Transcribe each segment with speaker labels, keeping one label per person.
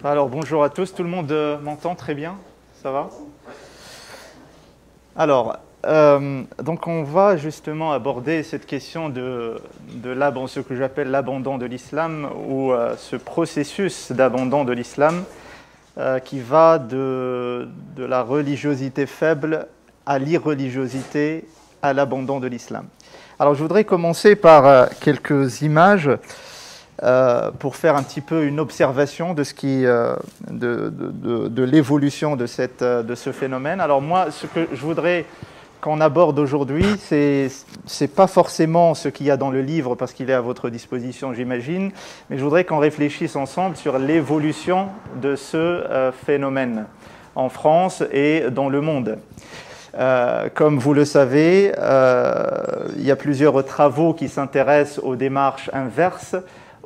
Speaker 1: Alors bonjour à tous, tout le monde m'entend très bien? Ça va? Alors, donc on va justement aborder cette question de ce que j'appelle l'abandon de l'islam, ou ce processus d'abandon de l'islam qui va de la religiosité faible à l'irreligiosité, à l'abandon de l'islam. Alors je voudrais commencer par quelques images pour faire un petit peu une observation de l'évolution de ce phénomène. Alors moi, ce que je voudrais qu'on aborde aujourd'hui, c'est pas forcément ce qu'il y a dans le livre, parce qu'il est à votre disposition, j'imagine, mais je voudrais qu'on réfléchisse ensemble sur l'évolution de ce phénomène en France et dans le monde. Comme vous le savez, il y a plusieurs travaux qui s'intéressent aux démarches inverses,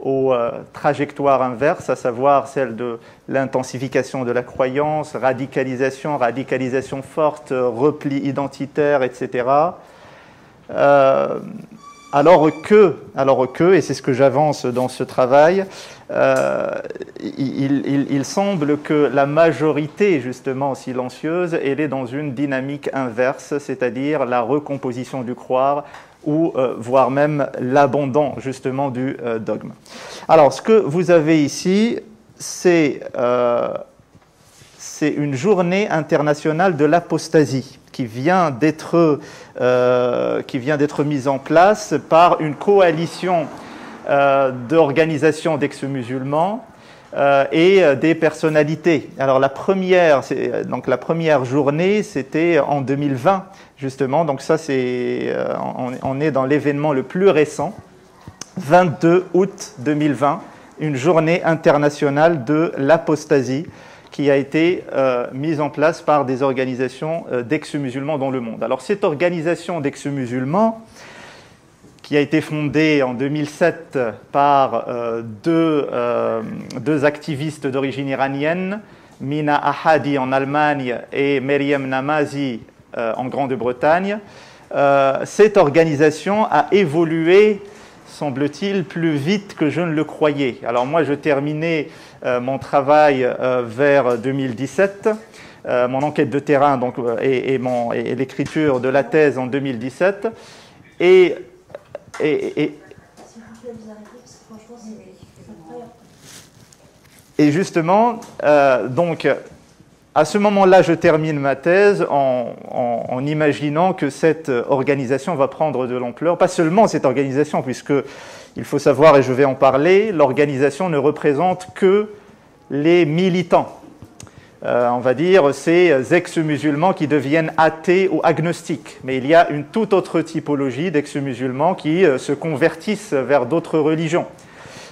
Speaker 1: aux trajectoires inverses, à savoir celle de l'intensification de la croyance, radicalisation forte, repli identitaire, etc. Alors que, et c'est ce que j'avance dans ce travail, il semble que la majorité, justement silencieuse, elle est dans une dynamique inverse, c'est-à-dire la recomposition du croire, ou voire même l'abandon justement du dogme. Alors, ce que vous avez ici, c'est une journée internationale de l'apostasie qui vient d'être mise en place par une coalition d'organisations d'ex-musulmans et des personnalités. Alors la première journée, c'était en 2020, justement. Donc ça, on est dans l'événement le plus récent, 22 août 2020, une journée internationale de l'apostasie qui a été mise en place par des organisations d'ex-musulmans dans le monde. Alors cette organisation d'ex-musulmans, qui a été fondée en 2007 par deux activistes d'origine iranienne, Mina Ahadi en Allemagne et Meryem Namazi en Grande-Bretagne. Cette organisation a évolué, semble-t-il, plus vite que je ne le croyais. Alors moi, je terminais mon travail vers 2017, mon enquête de terrain donc, et l'écriture de la thèse en 2017. Et justement, donc, à ce moment-là, je termine ma thèse en imaginant que cette organisation va prendre de l'ampleur. Pas seulement cette organisation, puisque, il faut savoir, et je vais en parler, l'organisation ne représente que les militants. On va dire ces ex-musulmans qui deviennent athées ou agnostiques. Mais il y a une toute autre typologie d'ex-musulmans qui se convertissent vers d'autres religions.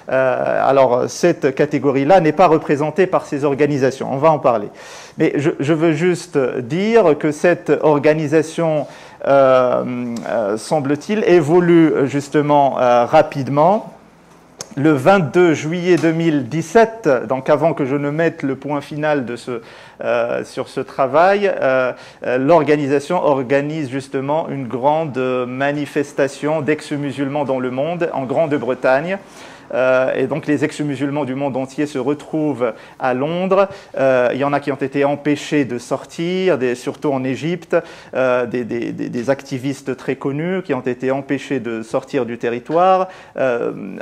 Speaker 1: Alors, cette catégorie-là n'est pas représentée par ces organisations. On va en parler. Mais je veux juste dire que cette organisation, semble-t-il, évolue justement rapidement. Le 22 juillet 2017, donc avant que je ne mette le point final sur ce travail, l'organisation organise justement une grande manifestation d'ex-musulmans dans le monde, en Grande-Bretagne. Et donc les ex-musulmans du monde entier se retrouvent à Londres. Il y en a qui ont été empêchés de sortir, surtout en Égypte, des activistes très connus qui ont été empêchés de sortir du territoire.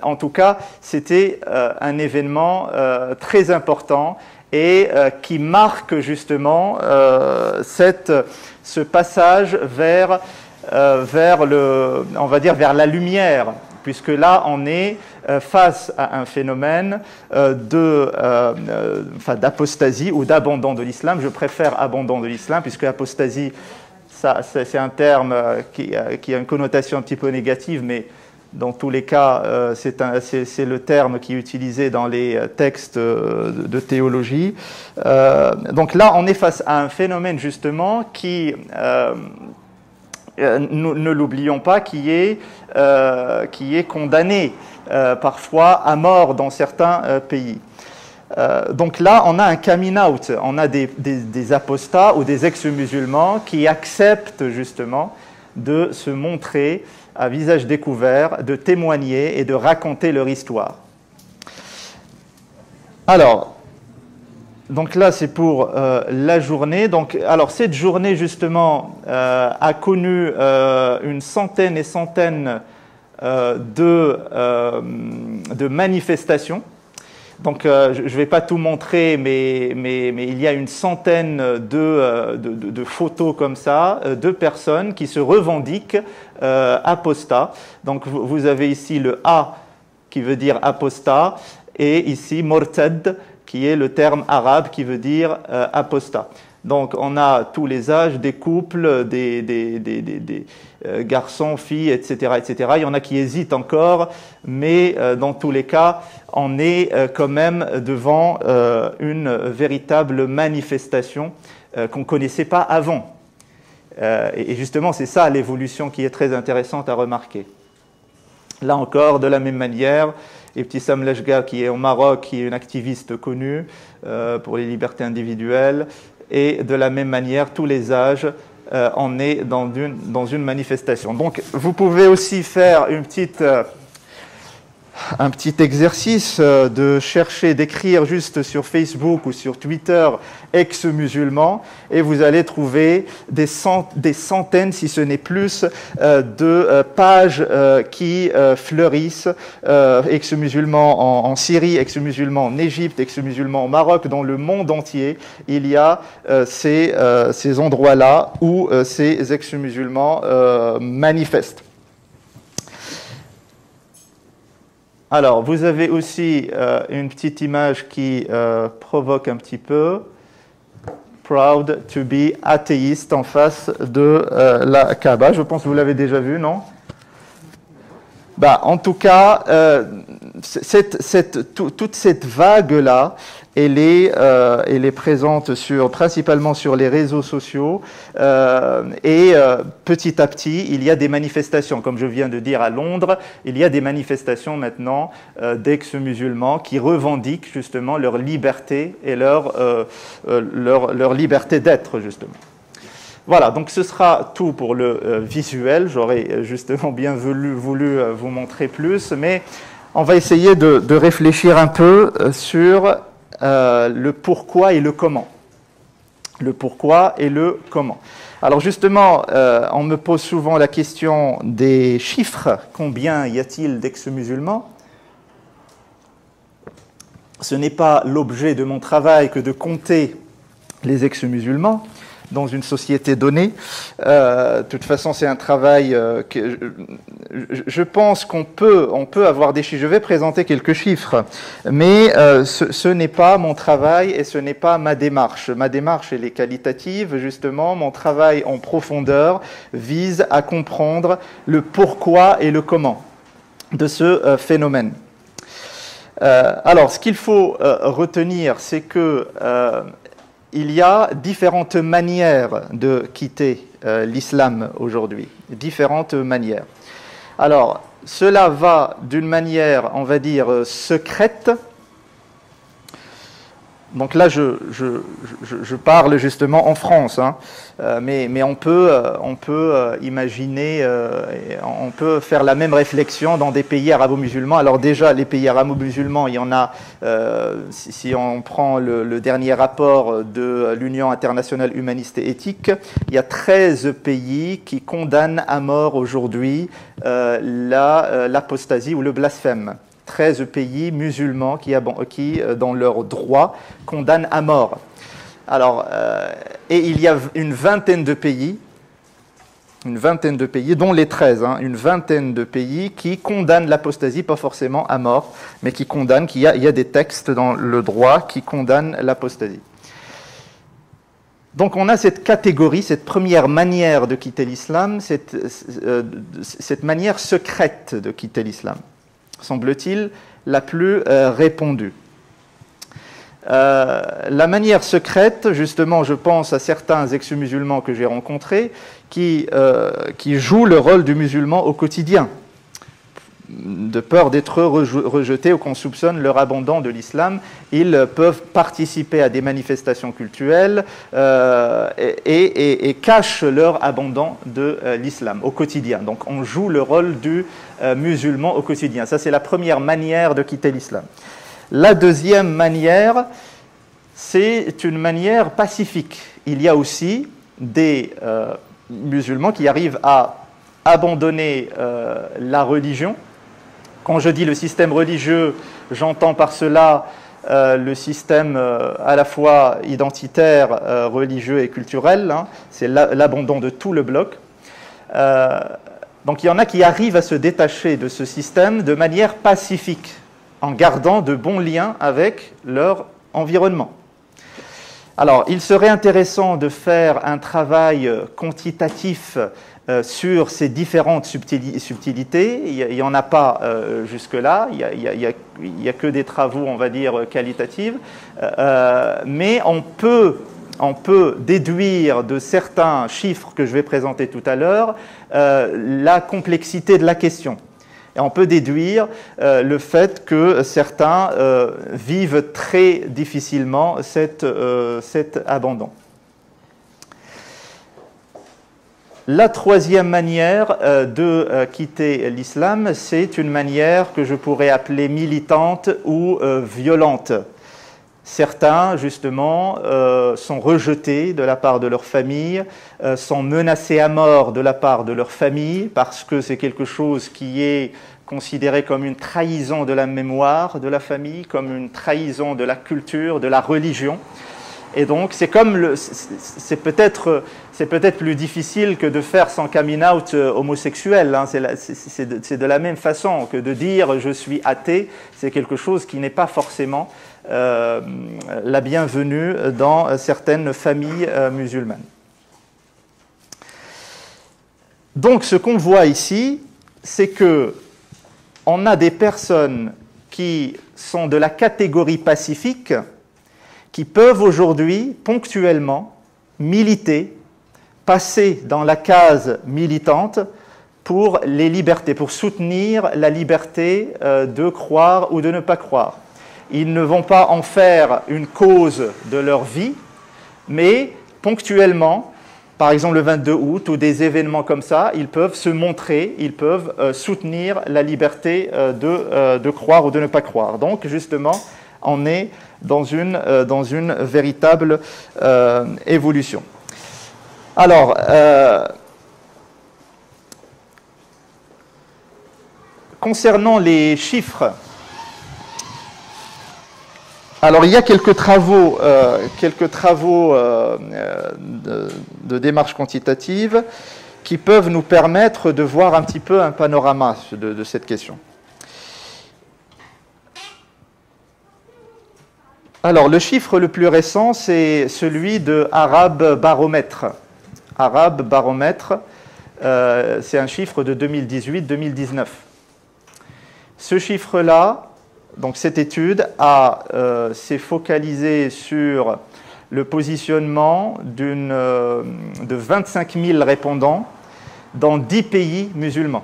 Speaker 1: En tout cas, c'était un événement très important et qui marque justement ce passage vers on va dire vers la lumière, puisque là, on est face à un phénomène d'apostasie ou d'abandon de l'islam. Je préfère abandon de l'islam, puisque apostasie, c'est un terme qui a une connotation un petit peu négative, mais dans tous les cas, c'est le terme qui est utilisé dans les textes de théologie. Donc là, on est face à un phénomène, justement, qui... ne l'oublions pas, qui est condamné parfois à mort dans certains pays. Donc là, on a un coming out, on a des apostats ou des ex-musulmans qui acceptent justement de se montrer à visage découvert, de témoigner et de raconter leur histoire. Alors, Donc là, c'est pour la journée. Donc, alors, cette journée, justement, a connu une centaine et centaines de manifestations. Donc, je ne vais pas tout montrer, mais il y a une centaine de photos comme ça, de personnes qui se revendiquent apostats. Donc, vous avez ici le A qui veut dire apostat, et ici mortad, qui est le terme arabe qui veut dire apostat. Donc, on a tous les âges, des couples, des garçons, filles, etc., etc. Il y en a qui hésitent encore, mais dans tous les cas, on est quand même devant une véritable manifestation qu'on ne connaissait pas avant. Et justement, c'est ça l'évolution qui est très intéressante à remarquer. Là encore, de la même manière, Ibtissam Lejga, qui est au Maroc, qui est une activiste connue pour les libertés individuelles, et de la même manière, tous les âges, on est dans une manifestation. Donc, vous pouvez aussi faire un petit exercice de chercher, d'écrire juste sur Facebook ou sur Twitter ex-musulmans, et vous allez trouver des centaines, si ce n'est plus, de pages qui fleurissent, ex-musulmans en Syrie, ex-musulmans en Égypte, ex-musulmans au Maroc, dans le monde entier. Il y a ces endroits-là où ces ex-musulmans manifestent. Alors, vous avez aussi une petite image qui provoque un petit peu. Proud to be athéiste en face de la Kaaba. Je pense que vous l'avez déjà vu, non? Bah, en tout cas, toute cette vague-là, elle est présente principalement sur les réseaux sociaux, et petit à petit, il y a des manifestations. Comme je viens de dire à Londres, il y a des manifestations maintenant d'ex-musulmans qui revendiquent justement leur liberté et leur liberté d'être, justement. Voilà, donc ce sera tout pour le visuel. J'aurais justement bien voulu vous montrer plus, mais on va essayer de réfléchir un peu sur le pourquoi et le comment. Le pourquoi et le comment. Alors justement, on me pose souvent la question des chiffres. Combien y a-t-il d'ex-musulmans? Ce n'est pas l'objet de mon travail que de compter les ex-musulmans dans une société donnée. De toute façon, c'est un travail que je pense qu'on peut avoir des chiffres. Je vais présenter quelques chiffres, mais ce n'est pas mon travail et ce n'est pas ma démarche. Ma démarche, elle est qualitative, justement. Mon travail en profondeur vise à comprendre le pourquoi et le comment de ce phénomène. Alors, ce qu'il faut retenir, c'est que il y a différentes manières de quitter l'islam aujourd'hui, différentes manières. Alors, cela va d'une manière, on va dire, secrète. Donc là, je parle justement en France, hein. Mais on peut imaginer, on peut faire la même réflexion dans des pays arabo-musulmans. Alors déjà, les pays arabo-musulmans, il y en a, si on prend le dernier rapport de l'Union internationale humaniste et éthique, il y a 13 pays qui condamnent à mort aujourd'hui l'apostasie ou le blasphème. 13 pays musulmans qui, dans leur droit, condamnent à mort. Alors, et il y a une vingtaine de pays, dont les 13, hein, une vingtaine de pays qui condamnent l'apostasie, pas forcément à mort, mais qui condamnent, il y a des textes dans le droit qui condamnent l'apostasie. Donc on a cette catégorie, cette première manière de quitter l'islam, cette manière secrète de quitter l'islam, semble-t-il, la plus répandue. La manière secrète, justement, je pense à certains ex-musulmans que j'ai rencontrés qui jouent le rôle du musulman au quotidien, de peur d'être rejetés ou qu'on soupçonne leur abandon de l'islam. Ils peuvent participer à des manifestations cultuelles et cachent leur abandon de l'islam au quotidien. Donc on joue le rôle du musulman au quotidien. Ça, c'est la première manière de quitter l'islam. La deuxième manière, c'est une manière pacifique. Il y a aussi des musulmans qui arrivent à abandonner la religion. Quand je dis le système religieux, j'entends par cela le système à la fois identitaire, religieux et culturel. Hein. C'est l'abandon de tout le bloc. Donc il y en a qui arrivent à se détacher de ce système de manière pacifique, en gardant de bons liens avec leur environnement. Alors, il serait intéressant de faire un travail quantitatif sur ces différentes subtilités. Il n'y en a pas jusque-là, il n'y a que des travaux, on va dire, qualitatifs, mais on peut déduire de certains chiffres que je vais présenter tout à l'heure la complexité de la question. Et on peut déduire le fait que certains vivent très difficilement cet abandon. La troisième manière de quitter l'islam, c'est une manière que je pourrais appeler militante ou violente. Certains, justement, sont rejetés de la part de leur famille, sont menacés à mort de la part de leur famille, parce que c'est quelque chose qui est considéré comme une trahison de la mémoire de la famille, comme une trahison de la culture, de la religion. Et donc, c'est peut-être plus difficile que de faire son coming out homosexuel. Hein. C'est de la même façon que de dire « je suis athée », c'est quelque chose qui n'est pas forcément la bienvenue dans certaines familles musulmanes. Donc, ce qu'on voit ici, c'est que on a des personnes qui sont de la catégorie pacifique, qui peuvent aujourd'hui, ponctuellement, militer, passer dans la case militante pour les libertés, pour soutenir la liberté de croire ou de ne pas croire. Ils ne vont pas en faire une cause de leur vie, mais ponctuellement, par exemple le 22 août ou des événements comme ça, ils peuvent se montrer, ils peuvent soutenir la liberté de croire ou de ne pas croire. Donc justement, on est dans une véritable évolution. Alors, concernant les chiffres, alors il y a quelques travaux de démarche quantitative qui peuvent nous permettre de voir un petit peu un panorama de cette question. Alors, le chiffre le plus récent, c'est celui de Arab Baromètre. Arab Baromètre, c'est un chiffre de 2018-2019. Ce chiffre-là, donc cette étude, s'est focalisée sur le positionnement de 25 000 répondants dans 10 pays musulmans.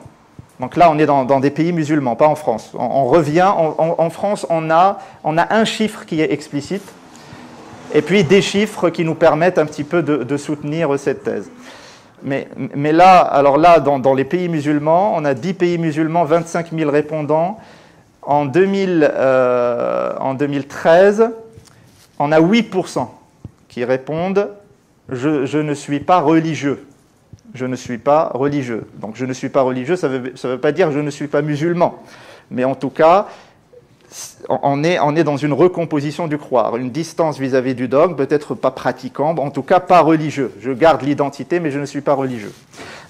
Speaker 1: Donc là, on est dans des pays musulmans, pas en France. On revient, en France, on a un chiffre qui est explicite, et puis des chiffres qui nous permettent un petit peu de soutenir cette thèse. Mais là, alors là, dans les pays musulmans, on a 10 pays musulmans, 25 000 répondants. En 2013, on a 8% qui répondent « je ne suis pas religieux ». Je ne suis pas religieux. Donc je ne suis pas religieux, ça veut pas dire je ne suis pas musulman. Mais en tout cas, on est dans une recomposition du croire, une distance vis-à-vis du dogme, peut-être pas pratiquant, en tout cas pas religieux. Je garde l'identité, mais je ne suis pas religieux.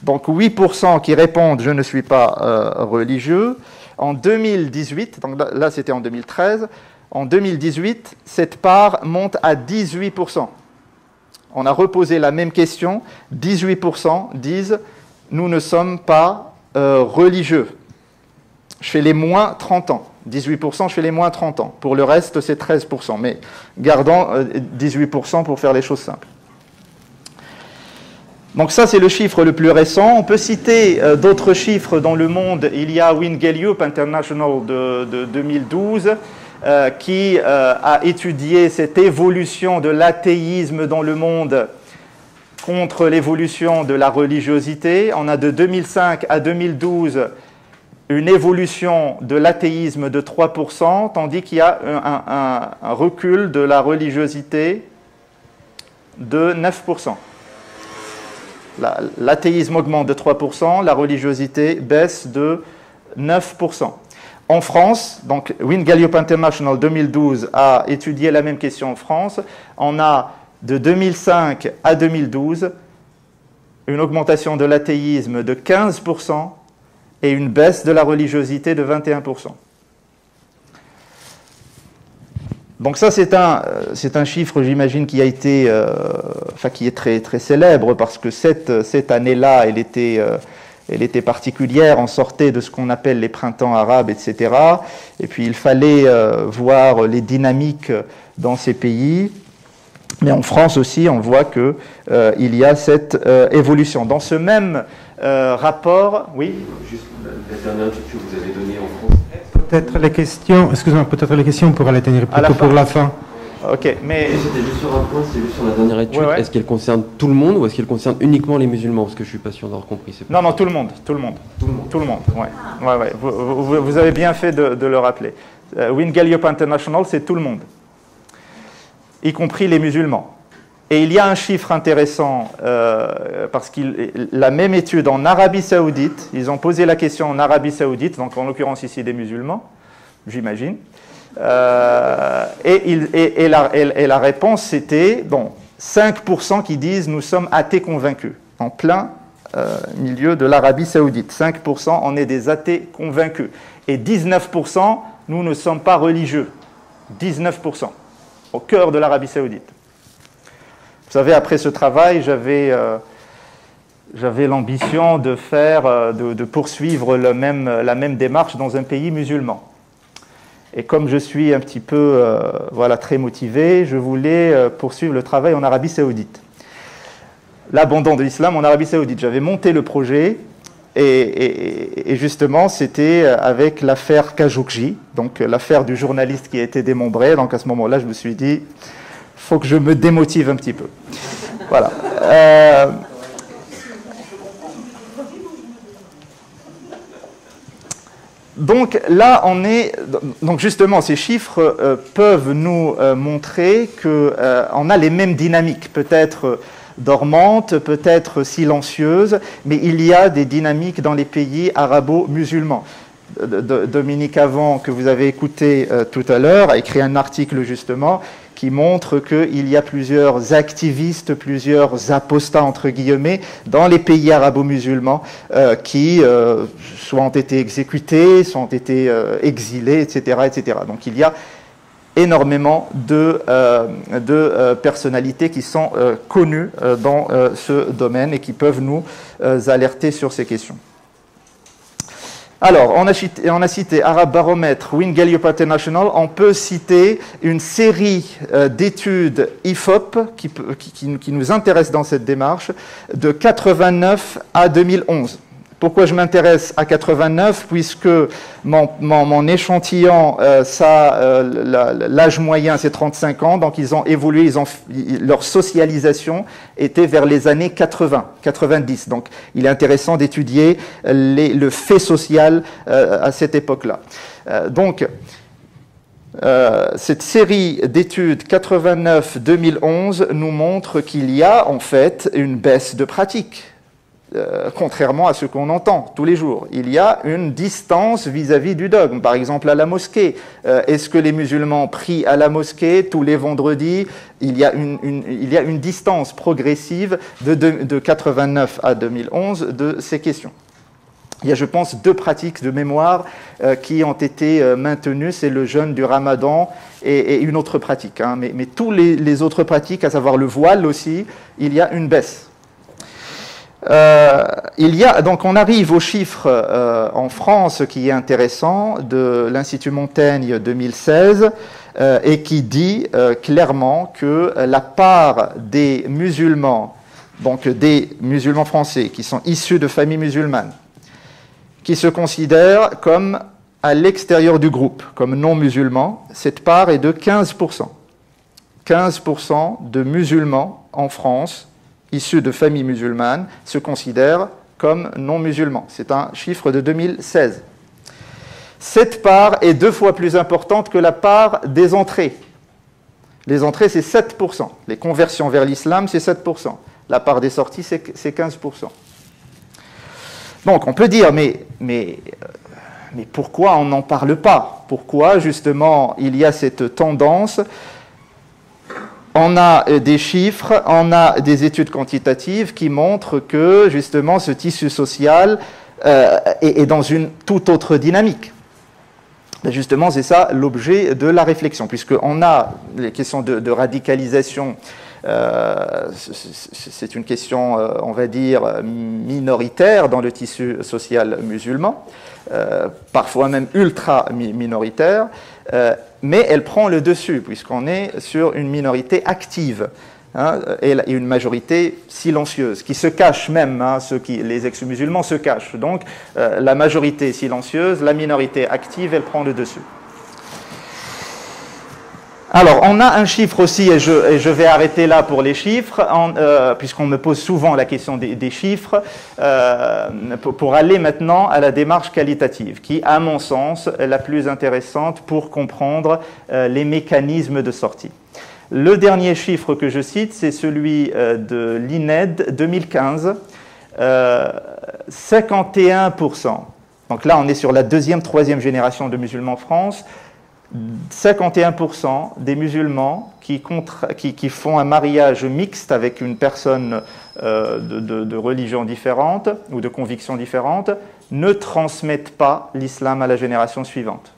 Speaker 1: Donc 8% qui répondent je ne suis pas religieux. En 2018, donc là c'était en 2013, en 2018, cette part monte à 18%. On a reposé la même question, 18% disent « nous ne sommes pas religieux ». Je fais les moins 30 ans. 18%, je fais les moins 30 ans. Pour le reste, c'est 13%. Mais gardons 18% pour faire les choses simples. Donc ça, c'est le chiffre le plus récent. On peut citer d'autres chiffres dans le monde. Il y a Wynn-Gallup International de 2012 qui a étudié cette évolution de l'athéisme dans le monde contre l'évolution de la religiosité. On a de 2005 à 2012 une évolution de l'athéisme de 3%, tandis qu'il y a un recul de la religiosité de 9%. L'athéisme augmente de 3%, la religiosité baisse de 9%. En France, donc Wynne Gallup International 2012 a étudié la même question en France, on a de 2005 à 2012 une augmentation de l'athéisme de 15% et une baisse de la religiosité de 21%. Donc ça, c'est un chiffre, j'imagine, qui a été, qui est très, très célèbre, parce que cette année-là, elle était particulière, on sortait de ce qu'on appelle les printemps arabes, etc. Et puis il fallait voir les dynamiques dans ces pays. Mais en France aussi, on voit qu'il y a cette évolution. Dans ce même rapport, oui.
Speaker 2: Juste la dernière étude que vous avez donnée en France.
Speaker 3: Peut-être les questions, excusez-moi, peut-être les questions, on pourra les tenir plutôt pour la fin.
Speaker 1: Ok, mais...
Speaker 2: C'était juste sur un point, c'est juste sur la dernière étude.
Speaker 1: Ouais.
Speaker 2: Est-ce qu'elle concerne tout le monde ou est-ce qu'elle concerne uniquement les musulmans? Parce que je suis pas sûr d'avoir compris.
Speaker 1: Non, tout le monde. Tout le monde, ouais. Vous avez bien fait de le rappeler. Wynne Gallup International, c'est tout le monde, y compris les musulmans. Et il y a un chiffre intéressant, parce que la même étude en Arabie Saoudite, ils ont posé la question en Arabie Saoudite, donc en l'occurrence ici des musulmans, j'imagine, et la réponse c'était, 5% qui disent nous sommes athées convaincus, en plein milieu de l'Arabie Saoudite. 5% on est des athées convaincus. Et 19% nous ne sommes pas religieux. 19%, au cœur de l'Arabie Saoudite. Vous savez, après ce travail, j'avais l'ambition de poursuivre la même démarche dans un pays musulman. Et comme je suis un petit peu très motivé, je voulais poursuivre le travail en Arabie Saoudite. L'abandon de l'islam en Arabie Saoudite. J'avais monté le projet et justement, c'était avec l'affaire Khashoggi, donc l'affaire du journaliste qui a été démembré. Donc à ce moment-là, je me suis dit... faut que je me démotive un petit peu. Voilà. Donc là, donc justement, ces chiffres peuvent nous montrer qu'on a les mêmes dynamiques, peut-être dormantes, peut-être silencieuses, mais il y a des dynamiques dans les pays arabo-musulmans. Dominique Avant, que vous avez écouté tout à l'heure, a écrit un article justement qui montre qu'il y a plusieurs activistes, plusieurs apostats, entre guillemets, dans les pays arabo-musulmans qui soit ont été exécutés, soit ont été exilés, etc., etc. Donc il y a énormément de personnalités qui sont connues dans ce domaine et qui peuvent nous alerter sur ces questions. Alors, on a cité Arab Barometre, Wynne Gallup International. On peut citer une série d'études IFOP qui nous intéressent dans cette démarche, de 89 à 2011. Pourquoi je m'intéresse à 89? Puisque mon échantillon, l'âge moyen, c'est 35 ans, donc ils ont évolué, leur socialisation était vers les années 80, 90. Donc il est intéressant d'étudier le fait social à cette époque-là. Cette série d'études 89-2011 nous montre qu'il y a en fait une baisse de pratique. Contrairement à ce qu'on entend tous les jours. Il y a une distance vis-à-vis du dogme. Par exemple, à la mosquée. Est-ce que les musulmans prient à la mosquée tous les vendredis? Il y a une distance progressive de 89 à 2011 de ces questions. Il y a, je pense, 2 pratiques de mémoire qui ont été maintenues. C'est le jeûne du Ramadan et une autre pratique. Hein. Mais tous les autres pratiques, à savoir le voile aussi, il y a une baisse. Donc on arrive au chiffre en France qui est intéressant de l'Institut Montaigne 2016 et qui dit clairement que la part des musulmans, donc des musulmans français qui sont issus de familles musulmanes, qui se considèrent comme à l'extérieur du groupe, comme non musulmans, cette part est de 15%. 15% de musulmans en France issus de familles musulmanes se considèrent comme non musulmans. C'est un chiffre de 2016. Cette part est 2 fois plus importante que la part des entrées. Les entrées, c'est 7%. Les conversions vers l'islam, c'est 7%. La part des sorties, c'est 15%. Donc, on peut dire, mais pourquoi on n'en parle pas? Pourquoi, justement, il y a cette tendance? On a des chiffres, on a des études quantitatives qui montrent que, justement, ce tissu social est dans une toute autre dynamique. Ben justement, c'est ça l'objet de la réflexion, puisqu'on a les questions de radicalisation, c'est une question, on va dire, minoritaire dans le tissu social musulman, parfois même ultra minoritaire, mais elle prend le dessus, puisqu'on est sur une minorité active. Et une majorité silencieuse, qui se cache même, les ex-musulmans se cachent. Donc, la majorité silencieuse, la minorité active, elle prend le dessus. Alors, on a un chiffre aussi, et je vais arrêter là pour les chiffres, puisqu'on me pose souvent la question des chiffres, pour aller maintenant à la démarche qualitative, qui, à mon sens, est la plus intéressante pour comprendre les mécanismes de sortie. Le dernier chiffre que je cite, c'est celui de l'INED 2015, 51%. Donc là, on est sur la deuxième, troisième génération de musulmans en France. 51% des musulmans qui font un mariage mixte avec une personne de religion différente ou de conviction différente ne transmettent pas l'islam à la génération suivante.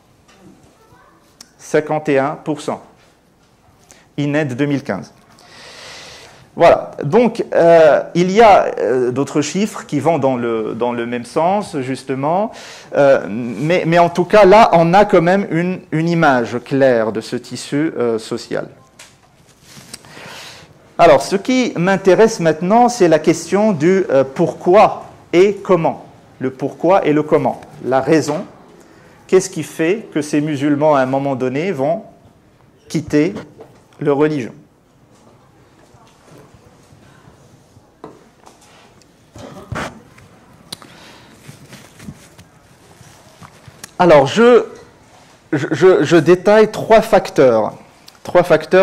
Speaker 1: 51%. INED 2015. Voilà, donc il y a d'autres chiffres qui vont dans le même sens, justement, mais en tout cas, là, on a quand même une image claire de ce tissu social. Alors, ce qui m'intéresse maintenant, c'est la question du pourquoi et comment. Le pourquoi et le comment. La raison, qu'est-ce qui fait que ces musulmans, à un moment donné, vont quitter leur religion. Alors, je détaille trois facteurs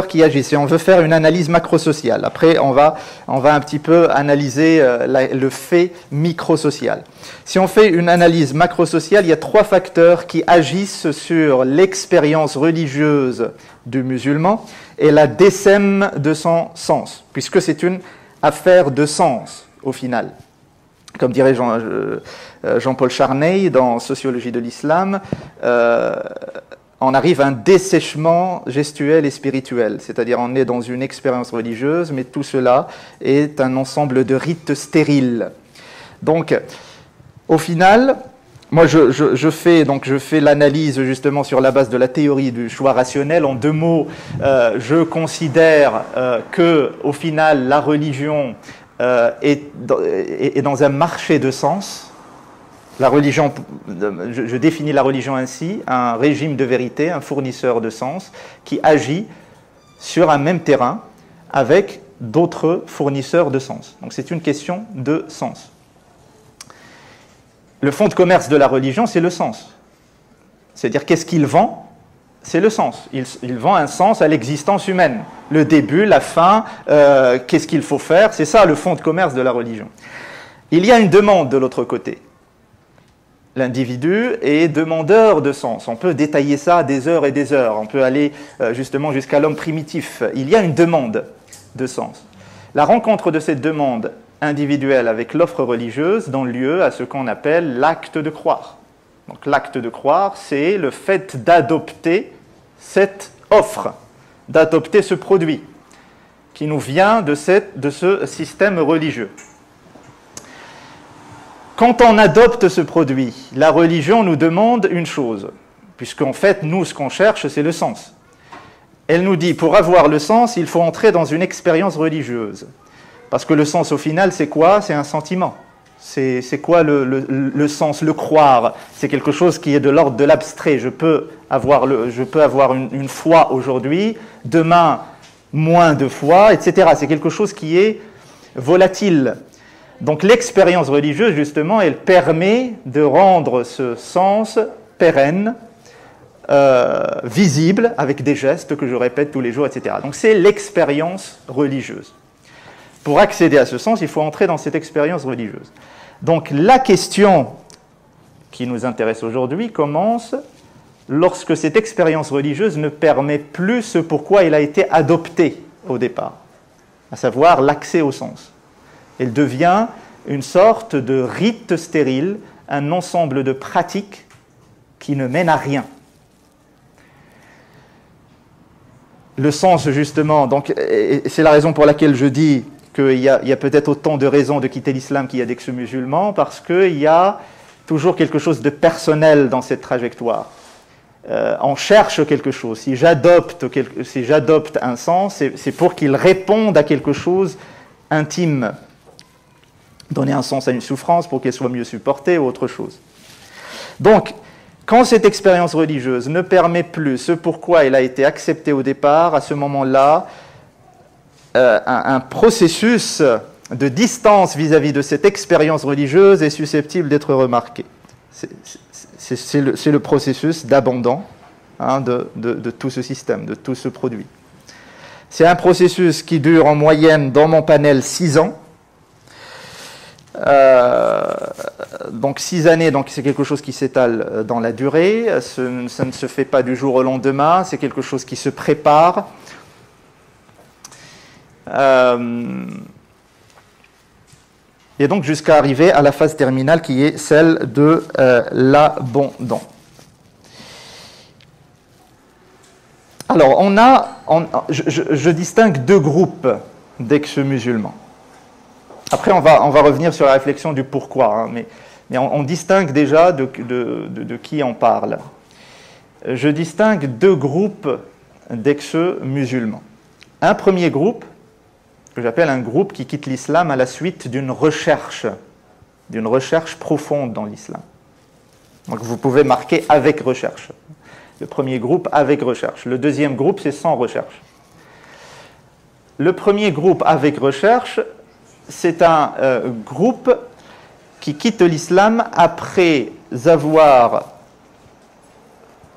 Speaker 1: qui agissent. Et on veut faire une analyse macrosociale. Après, on va un petit peu analyser le fait microsocial. Si on fait une analyse macrosociale, il y a trois facteurs qui agissent sur l'expérience religieuse du musulman et la décème de son sens, puisque c'est une affaire de sens, au final. Comme dirait Jean-Paul Charney dans Sociologie de l'islam, on arrive à un dessèchement gestuel et spirituel, c'est-à-dire on est dans une expérience religieuse, mais tout cela est un ensemble de rites stériles. Donc, au final, moi je fais l'analyse justement sur la base de la théorie du choix rationnel. En deux mots, je considère que, au final, la religion est dans un marché de sens. La religion, je définis la religion ainsi, un régime de vérité, un fournisseur de sens, qui agit sur un même terrain avec d'autres fournisseurs de sens. Donc c'est une question de sens. Le fonds de commerce de la religion, c'est le sens. C'est-à-dire, qu'est-ce qu'il vend? C'est le sens. Il vend un sens à l'existence humaine. Le début, la fin, qu'est-ce qu'il faut faire? C'est ça le fonds de commerce de la religion. Il y a une demande de l'autre côté. L'individu est demandeur de sens. On peut détailler ça des heures et des heures. On peut aller justement jusqu'à l'homme primitif. Il y a une demande de sens. La rencontre de cette demande individuelle avec l'offre religieuse donne lieu à ce qu'on appelle l'acte de croire. Donc l'acte de croire, c'est le fait d'adopter cette offre, d'adopter ce produit qui nous vient de ce système religieux. Quand on adopte ce produit, la religion nous demande une chose, puisqu'en fait, nous, ce qu'on cherche, c'est le sens. Elle nous dit, pour avoir le sens, il faut entrer dans une expérience religieuse. Parce que le sens, au final, c'est quoi? C'est un sentiment. C'est quoi le sens? Le croire, c'est quelque chose qui est de l'ordre de l'abstrait. Je peux avoir une foi aujourd'hui, demain, moins de foi, etc. C'est quelque chose qui est volatile. Donc l'expérience religieuse, justement, elle permet de rendre ce sens pérenne, visible, avec des gestes que je répète tous les jours, etc. Donc c'est l'expérience religieuse. Pour accéder à ce sens, il faut entrer dans cette expérience religieuse. Donc la question qui nous intéresse aujourd'hui commence lorsque cette expérience religieuse ne permet plus ce pourquoi elle a été adoptée au départ, à savoir l'accès au sens. Elle devient une sorte de rite stérile, un ensemble de pratiques qui ne mènent à rien. Le sens, justement, donc, c'est la raison pour laquelle je dis qu'il y a peut-être autant de raisons de quitter l'islam qu'il y a d'ex-musulmans, parce qu'il y a toujours quelque chose de personnel dans cette trajectoire. On cherche quelque chose. Si j'adopte un sens, c'est pour qu'il réponde à quelque chose intime. Donner un sens à une souffrance pour qu'elle soit mieux supportée ou autre chose. Donc, quand cette expérience religieuse ne permet plus ce pourquoi elle a été acceptée au départ, à ce moment-là, un processus de distance vis-à-vis de cette expérience religieuse est susceptible d'être remarqué. C'est le processus d'abandon de tout ce système, de tout ce produit. C'est un processus qui dure en moyenne, dans mon panel, 6 ans. Donc 6 années, donc c'est quelque chose qui s'étale dans la durée. Ça ne se fait pas du jour au lendemain, c'est quelque chose qui se prépare. Et donc jusqu'à arriver à la phase terminale qui est celle de l'abandon. Alors je distingue 2 groupes d'ex-musulmans. Après on va revenir sur la réflexion du pourquoi, mais on distingue déjà de qui on parle. Je distingue 2 groupes d'ex-musulmans. Un premier groupe, que j'appelle un groupe qui quitte l'islam à la suite d'une recherche profonde dans l'islam. Donc vous pouvez marquer avec recherche. Le premier groupe avec recherche. Le deuxième groupe, c'est sans recherche. Le premier groupe avec recherche, c'est un groupe qui quitte l'islam après avoir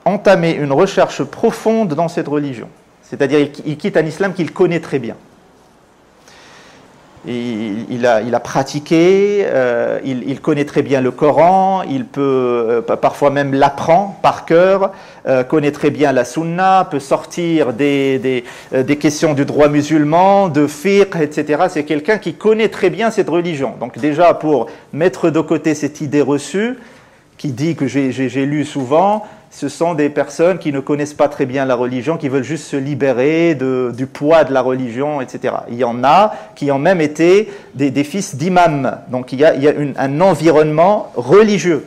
Speaker 1: entamé une recherche profonde dans cette religion. C'est-à-dire qu'il quitte un islam qu'il connaît très bien. Il a pratiqué, il connaît très bien le Coran, il peut parfois même l'apprend par cœur, connaît très bien la sunna, peut sortir des questions du droit musulman, de fiqh, etc. C'est quelqu'un qui connaît très bien cette religion. Donc déjà, pour mettre de côté cette idée reçue, qui dit que j'ai lu souvent, ce sont des personnes qui ne connaissent pas très bien la religion, qui veulent juste se libérer du poids de la religion, etc. Il y en a qui ont même été des fils d'imams. Donc il y a un environnement religieux,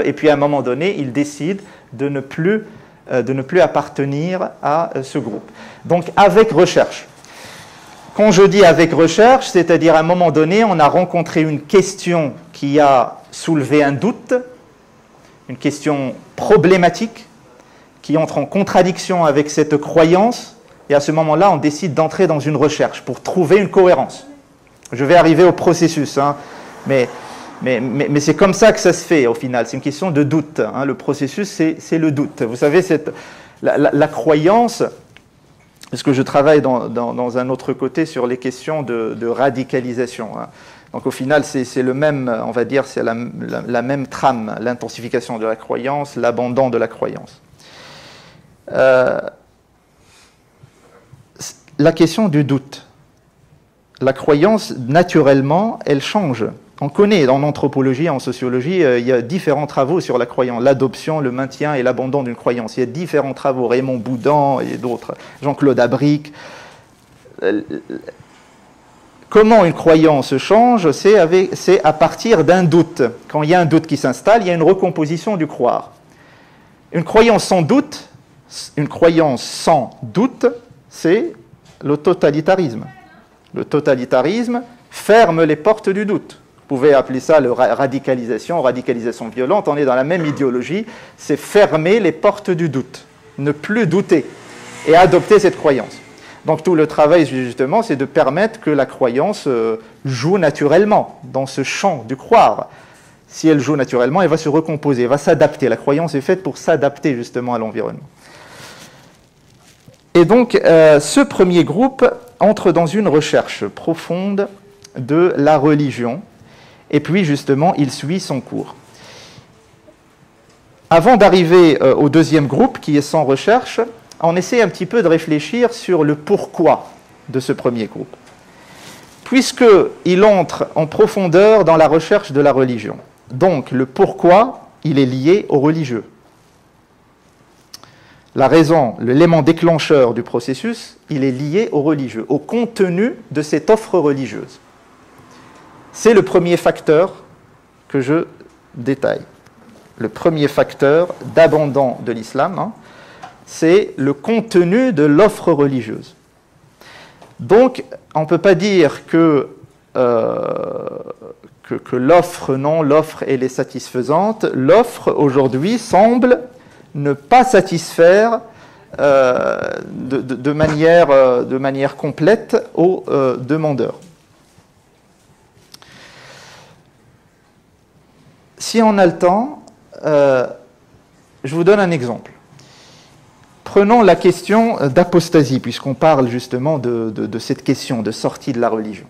Speaker 1: et puis à un moment donné, ils décident de ne plus appartenir à ce groupe. Donc avec recherche. Quand je dis avec recherche, c'est-à-dire à un moment donné, on a rencontré une question qui a soulevé un doute, une question problématique qui entre en contradiction avec cette croyance, et à ce moment-là, on décide d'entrer dans une recherche pour trouver une cohérence. Je vais arriver au processus, mais c'est comme ça que ça se fait au final, c'est une question de doute. Le processus, c'est le doute. Vous savez, la croyance, parce que je travaille dans un autre côté sur les questions de radicalisation. Donc au final, c'est le même, on va dire, c'est la même trame, l'intensification de la croyance, l'abandon de la croyance. La question du doute. La croyance, naturellement, elle change. On connaît, en anthropologie, en sociologie, il y a différents travaux sur la croyance, l'adoption, le maintien et l'abandon d'une croyance. Il y a différents travaux, Raymond Boudin et d'autres, Jean-Claude Abric. Comment une croyance change, c'est à partir d'un doute. Quand il y a un doute qui s'installe, il y a une recomposition du croire. Une croyance sans doute, c'est le totalitarisme. Le totalitarisme ferme les portes du doute. Vous pouvez appeler ça radicalisation violente, on est dans la même idéologie, c'est fermer les portes du doute, ne plus douter et adopter cette croyance. Donc tout le travail, justement, c'est de permettre que la croyance joue naturellement dans ce champ du croire. Si elle joue naturellement, elle va se recomposer, elle va s'adapter. La croyance est faite pour s'adapter justement à l'environnement. Et donc, ce premier groupe entre dans une recherche profonde de la religion, et puis justement, il suit son cours. Avant d'arriver au deuxième groupe, qui est sans recherche, on essaie un petit peu de réfléchir sur le pourquoi de ce premier groupe, puisqu'il entre en profondeur dans la recherche de la religion. Donc, le pourquoi, il est lié au religieux. La raison, l'élément déclencheur du processus, il est lié au religieux, au contenu de cette offre religieuse. C'est le premier facteur que je détaille. Le premier facteur d'abandon de l'islam, c'est le contenu de l'offre religieuse. Donc, on ne peut pas dire que l'offre, non, l'offre, elle est satisfaisante. L'offre, aujourd'hui, semble ne pas satisfaire de manière complète aux demandeurs. Si on a le temps, je vous donne un exemple. Prenons la question d'apostasie, puisqu'on parle justement de cette question de sortie de la religion.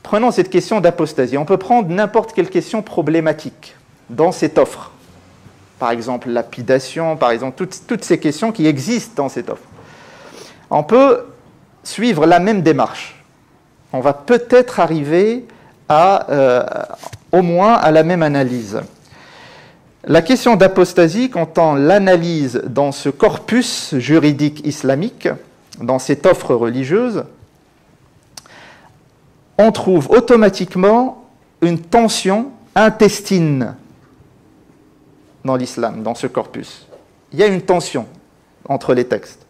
Speaker 1: Prenons cette question d'apostasie. On peut prendre n'importe quelle question problématique dans cette offre. Par exemple, lapidation, par exemple, toutes ces questions qui existent dans cette offre. On peut suivre la même démarche. On va peut-être arriver au moins à la même analyse. La question d'apostasie, quand on l'analyse dans ce corpus juridique islamique, dans cette offre religieuse, on trouve automatiquement une tension intestine dans l'islam, dans ce corpus. Il y a une tension entre les textes.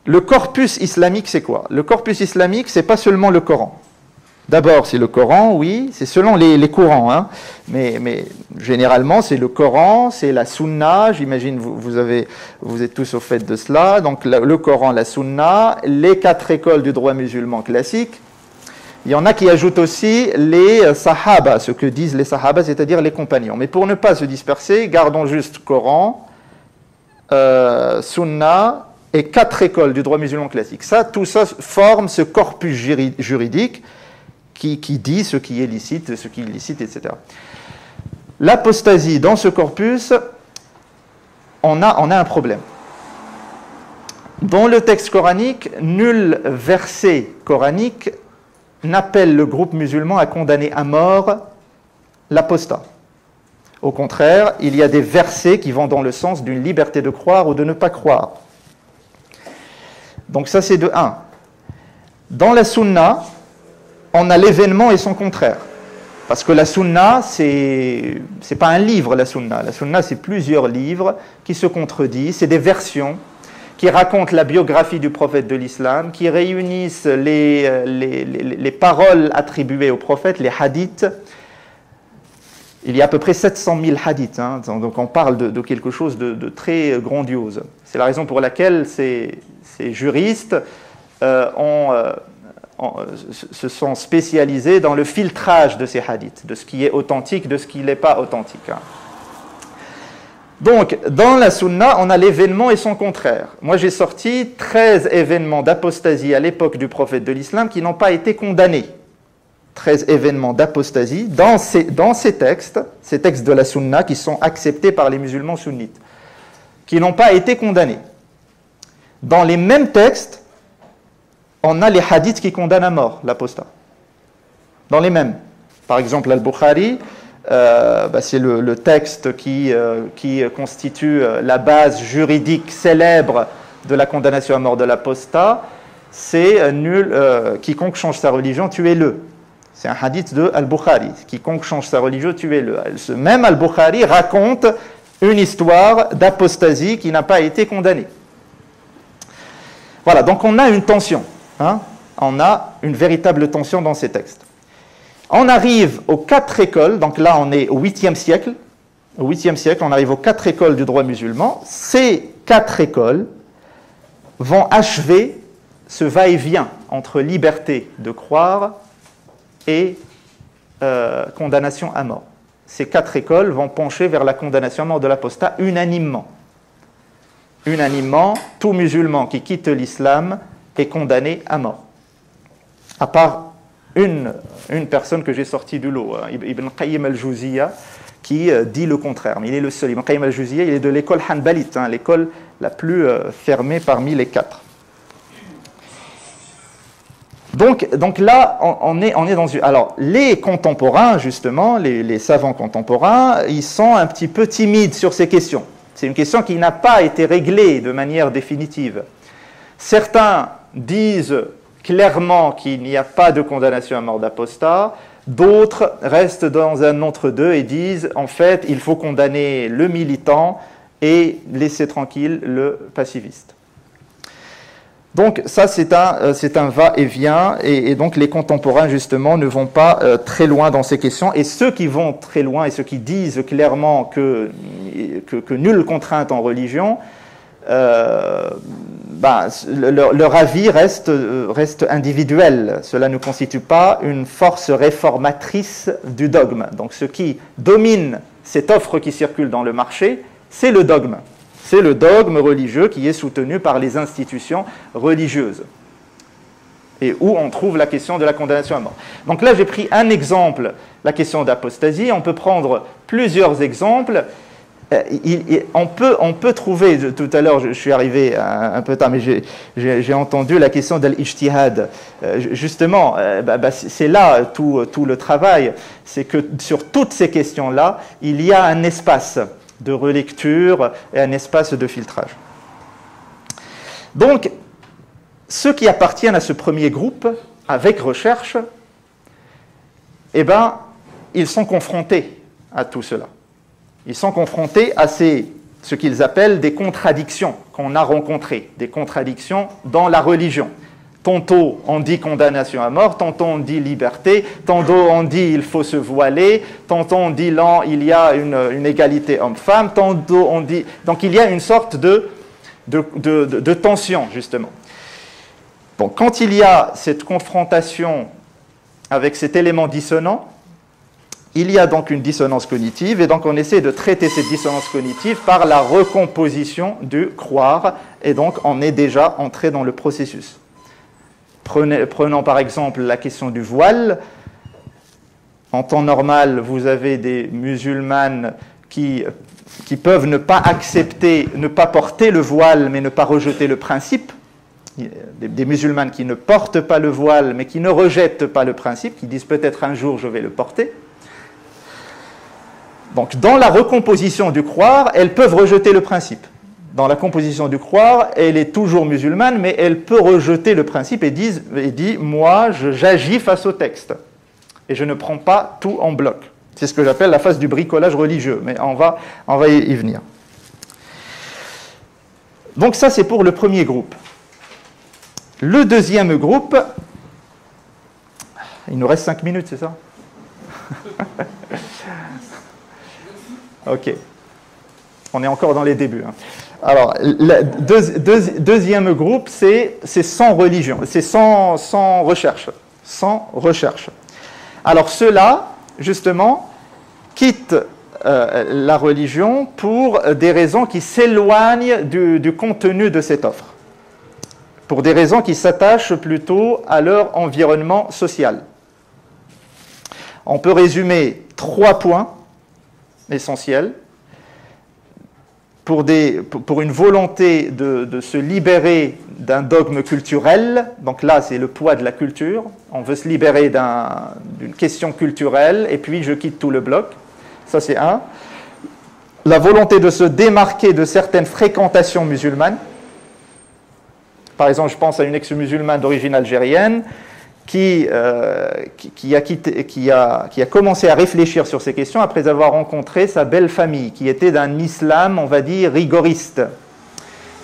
Speaker 1: Le corpus islamique, c'est quoi? Le corpus islamique, c'est pas seulement le Coran. D'abord, c'est le Coran, oui, c'est selon les courants, mais généralement, c'est le Coran, c'est la Sunna, j'imagine vous êtes tous au fait de cela, donc le Coran, la Sunna, les 4 écoles du droit musulman classique. Il y en a qui ajoutent aussi les Sahaba, ce que disent les Sahaba, c'est-à-dire les compagnons. Mais pour ne pas se disperser, gardons juste Coran, Sunna et 4 écoles du droit musulman classique. Tout ça forme ce corpus juridique qui dit ce qui est licite, ce qui est illicite, etc. L'apostasie, dans ce corpus, on a un problème. Dans le texte coranique, nul verset coranique n'appelle le groupe musulman à condamner à mort l'apostat. Au contraire, il y a des versets qui vont dans le sens d'une liberté de croire ou de ne pas croire. Donc ça, c'est de 1. Dans la sunna, on a l'événement et son contraire. Parce que la sunna, c'est pas un livre, la sunna. La sunna, c'est plusieurs livres qui se contredisent, c'est des versions qui racontent la biographie du prophète de l'islam, qui réunissent les paroles attribuées au prophète, les hadiths. Il y a à peu près 700 000 hadiths, donc on parle de quelque chose de très grandiose. C'est la raison pour laquelle ces juristes se sont spécialisés dans le filtrage de ces hadiths, de ce qui est authentique, de ce qui n'est pas authentique. Donc, dans la sunna, on a l'événement et son contraire. Moi, j'ai sorti 13 événements d'apostasie à l'époque du prophète de l'islam qui n'ont pas été condamnés. 13 événements d'apostasie dans ces textes de la sunna qui sont acceptés par les musulmans sunnites, qui n'ont pas été condamnés. Dans les mêmes textes, on a les hadiths qui condamnent à mort l'apostat. Dans les mêmes. Par exemple, Al-Bukhari, c'est le texte qui constitue la base juridique célèbre de la condamnation à mort de l'apostat. C'est nul, quiconque change sa religion, tuez-le. C'est un hadith de Al-Bukhari. Quiconque change sa religion, tuez-le. Ce même Al-Bukhari raconte une histoire d'apostasie qui n'a pas été condamnée. Voilà, donc on a une tension. On a une véritable tension dans ces textes. On arrive aux 4 écoles, donc là on est au 8e siècle. Au 8e siècle, on arrive aux 4 écoles du droit musulman. Ces 4 écoles vont achever ce va-et-vient entre liberté de croire et condamnation à mort. Ces 4 écoles vont pencher vers la condamnation à mort de l'apostat unanimement. Unanimement, tout musulman qui quitte l'islam est condamné à mort. À part une personne que j'ai sortie du lot, Ibn Qayyim al-Jawziyya, qui dit le contraire. Mais il est le seul. Ibn Qayyim al-Jawziyya, il est de l'école hanbalite, l'école la plus fermée parmi les 4. Donc là, on est dans une... Alors, les contemporains, justement, les savants contemporains, ils sont un petit peu timides sur ces questions. C'est une question qui n'a pas été réglée de manière définitive. Certains disent clairement qu'il n'y a pas de condamnation à mort d'apostat. D'autres restent dans un entre-deux et disent, en fait, il faut condamner le militant et laisser tranquille le pacifiste. Donc ça, c'est un va-et-vient, et donc les contemporains, justement, ne vont pas très loin dans ces questions. Et ceux qui vont très loin et ceux qui disent clairement que nulle contrainte en religion, leur avis reste individuel. Cela ne constitue pas une force réformatrice du dogme. Donc ce qui domine cette offre qui circule dans le marché, c'est le dogme. C'est le dogme religieux qui est soutenu par les institutions religieuses et où on trouve la question de la condamnation à mort. Donc là, j'ai pris un exemple, la question d'apostasie. On peut prendre plusieurs exemples. On peut trouver, tout à l'heure, je suis arrivé un peu tard, mais j'ai entendu la question de l'ijtihad. Justement, c'est là tout le travail. C'est que sur toutes ces questions-là, il y a un espace de relecture et un espace de filtrage. Donc, ceux qui appartiennent à ce premier groupe, avec recherche, eh ben, ils sont confrontés à tout cela. Ils sont confrontés à ce qu'ils appellent des contradictions qu'on a rencontrées, des contradictions dans la religion. Tantôt on dit condamnation à mort, tantôt on dit liberté, tantôt on dit il faut se voiler, tantôt on dit non, il y a une égalité homme-femme, tantôt on dit... Donc il y a une sorte de tension, justement. Donc quand il y a cette confrontation avec cet élément dissonant, il y a donc une dissonance cognitive, et donc on essaie de traiter cette dissonance cognitive par la recomposition du croire, et donc on est déjà entré dans le processus. Prenons par exemple la question du voile. En temps normal, vous avez des musulmanes qui peuvent ne pas accepter, ne pas porter le voile, mais ne pas rejeter le principe. Des musulmanes qui ne portent pas le voile, mais qui ne rejettent pas le principe, qui disent peut-être un jour je vais le porter. Donc dans la recomposition du croire, elles peuvent rejeter le principe. Dans la composition du croire, elle est toujours musulmane, mais elle peut rejeter le principe et dit moi, j'agis face au texte. Et je ne prends pas tout en bloc. C'est ce que j'appelle la phase du bricolage religieux, mais on va y venir. Donc ça, c'est pour le premier groupe. Le deuxième groupe, il nous reste 5 minutes, c'est ça? Ok. On est encore dans les débuts. Alors, le deuxième groupe, c'est sans religion, c'est sans recherche. Sans recherche. Alors, ceux-là, justement, quittent la religion pour des raisons qui s'éloignent du contenu de cette offre. Pour des raisons qui s'attachent plutôt à leur environnement social. On peut résumer 3 points essentiels. Pour une volonté de se libérer d'un dogme culturel, donc là c'est le poids de la culture, on veut se libérer d'une question culturelle, et puis je quitte tout le bloc, ça c'est un. La volonté de se démarquer de certaines fréquentations musulmanes, par exemple je pense à une ex-musulmane d'origine algérienne, qui a commencé à réfléchir sur ces questions après avoir rencontré sa belle famille, qui était d'un islam, on va dire, rigoriste.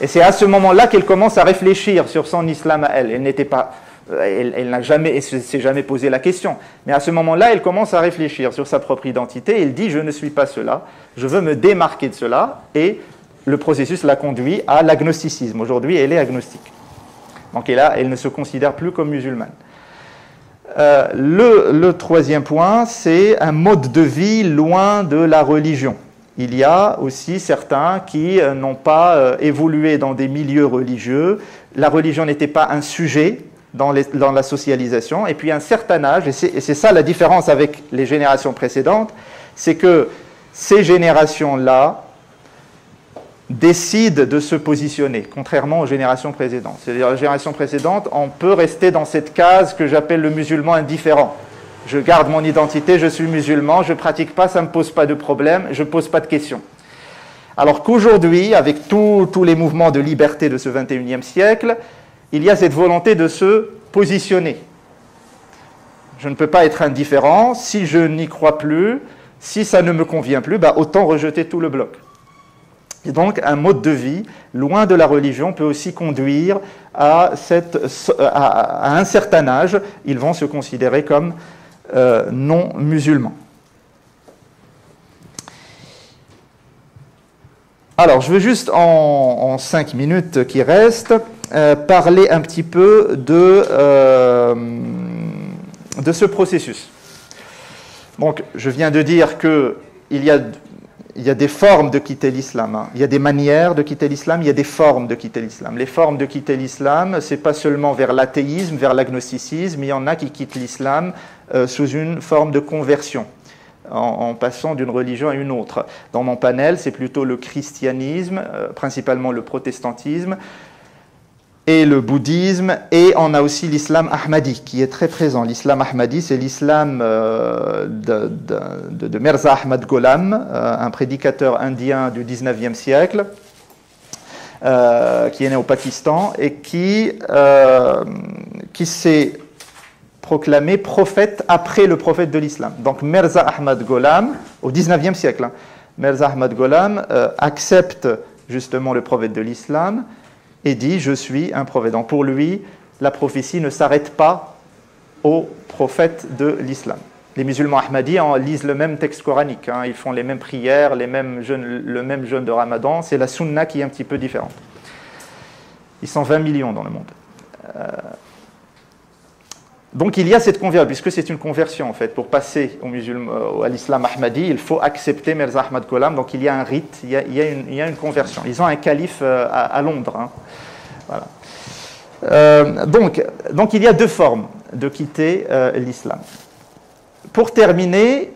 Speaker 1: Et c'est à ce moment-là qu'elle commence à réfléchir sur son islam à elle. Elle n'a jamais, s'est jamais posé la question. Mais à ce moment-là, elle commence à réfléchir sur sa propre identité. Elle dit, je ne suis pas cela, je veux me démarquer de cela. Et le processus l'a conduit à l'agnosticisme. Aujourd'hui, elle est agnostique. Donc elle ne se considère plus comme musulmane. Le troisième point, c'est un mode de vie loin de la religion. Il y a aussi certains qui n'ont pas évolué dans des milieux religieux. La religion n'était pas un sujet dans la socialisation. Et puis à un certain âge, et c'est ça la différence avec les générations précédentes, c'est que ces générations-là décident de se positionner, contrairement aux générations précédentes. C'est-à-dire, les générations précédentes, on peut rester dans cette case que j'appelle le musulman indifférent. Je garde mon identité, je suis musulman, je ne pratique pas, ça ne me pose pas de problème, je ne pose pas de questions. Alors qu'aujourd'hui, avec tous les mouvements de liberté de ce 21e siècle, il y a cette volonté de se positionner. Je ne peux pas être indifférent, si je n'y crois plus, si ça ne me convient plus, autant rejeter tout le bloc. Et donc, un mode de vie, loin de la religion, peut aussi conduire à un certain âge, ils vont se considérer comme non musulmans. Alors, je veux juste, en 5 minutes qui restent, parler un petit peu de ce processus. Donc, je viens de dire qu'il y a des formes de quitter l'islam. Il y a des manières de quitter l'islam, il y a des formes de quitter l'islam. Les formes de quitter l'islam, ce n'est pas seulement vers l'athéisme, vers l'agnosticisme, il y en a qui quittent l'islam sous une forme de conversion, en passant d'une religion à une autre. Dans mon panel, c'est plutôt le christianisme, principalement le protestantisme, et le bouddhisme, et on a aussi l'islam ahmadi, qui est très présent. L'islam ahmadi, c'est l'islam de Mirza Ahmad Gholam, un prédicateur indien du 19e siècle, qui est né au Pakistan, et qui s'est proclamé prophète après le prophète de l'islam. Donc Mirza Ahmad Gholam, au 19e siècle, Mirza Ahmad Gholam accepte justement le prophète de l'islam, et dit « Je suis un prophète ». Donc pour lui, la prophétie ne s'arrête pas au prophète de l'islam. Les musulmans ahmadis lisent le même texte coranique, ils font les mêmes prières, le même jeûne de Ramadan, c'est la sunna qui est un petit peu différente. Ils sont 20 millions dans le monde. Donc il y a cette conversion, puisque c'est une conversion en fait, pour passer à l'islam ahmadi, il faut accepter Mirza Ahmad Gholam, donc il y a un rite, il y a une conversion. Ils ont un calife à Londres. Voilà. Donc il y a deux formes de quitter l'islam. Pour terminer,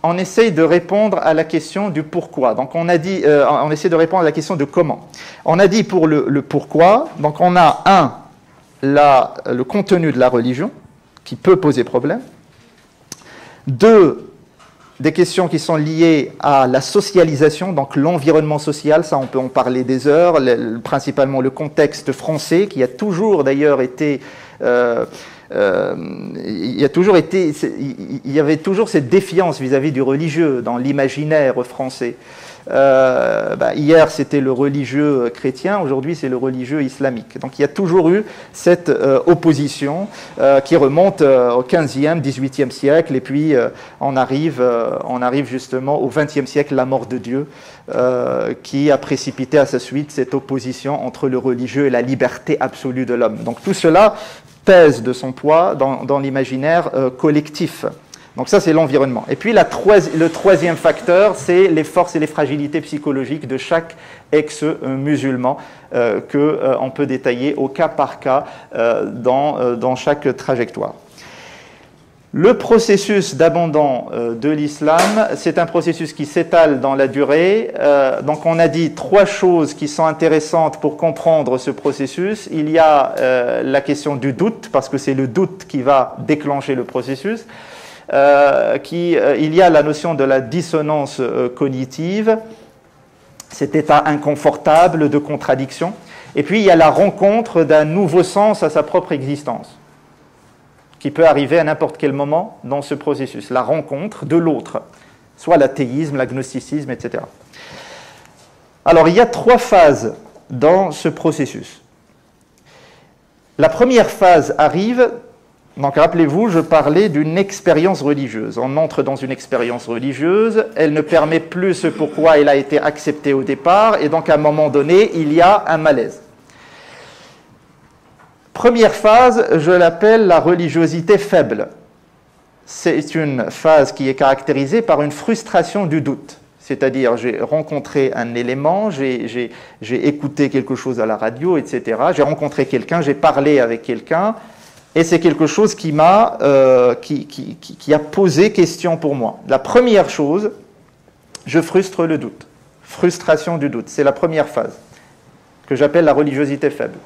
Speaker 1: on essaye de répondre à la question du pourquoi. Donc on essaie de répondre à la question de comment. On a dit pour le pourquoi, donc on a le contenu de la religion, qui peut poser problème. 2, des questions qui sont liées à la socialisation, donc l'environnement social, ça on peut en parler des heures, principalement le contexte français, qui a toujours d'ailleurs été... il y avait toujours cette défiance vis-à-vis du religieux dans l'imaginaire français. Hier c'était le religieux chrétien, aujourd'hui c'est le religieux islamique. Donc il y a toujours eu cette opposition qui remonte au 15e, 18e siècle, et puis on arrive justement au 20e siècle, la mort de Dieu, qui a précipité à sa suite cette opposition entre le religieux et la liberté absolue de l'homme. Donc tout cela pèse de son poids dans l'imaginaire collectif. Donc ça, c'est l'environnement. Et puis le troisième facteur, c'est les forces et les fragilités psychologiques de chaque ex-musulman qu'on peut détailler au cas par cas dans chaque trajectoire. Le processus d'abandon de l'islam, c'est un processus qui s'étale dans la durée. Donc on a dit 3 choses qui sont intéressantes pour comprendre ce processus. Il y a la question du doute, parce que c'est le doute qui va déclencher le processus. Il y a la notion de la dissonance cognitive, cet état inconfortable de contradiction. Et puis il y a la rencontre d'un nouveau sens à sa propre existence, qui peut arriver à n'importe quel moment dans ce processus, la rencontre de l'autre, soit l'athéisme, l'agnosticisme, etc. Alors il y a 3 phases dans ce processus. La première phase arrive, donc rappelez-vous, je parlais d'une expérience religieuse. On entre dans une expérience religieuse, elle ne permet plus ce pourquoi elle a été acceptée au départ, et donc à un moment donné, il y a un malaise. Première phase, je l'appelle la religiosité faible. C'est une phase qui est caractérisée par une frustration du doute. C'est-à-dire, j'ai rencontré un élément, j'ai écouté quelque chose à la radio, etc. J'ai rencontré quelqu'un, j'ai parlé avec quelqu'un, et c'est quelque chose qui a posé question pour moi. La première chose, je frustre le doute. Frustration du doute, c'est la première phase, que j'appelle la religiosité faible.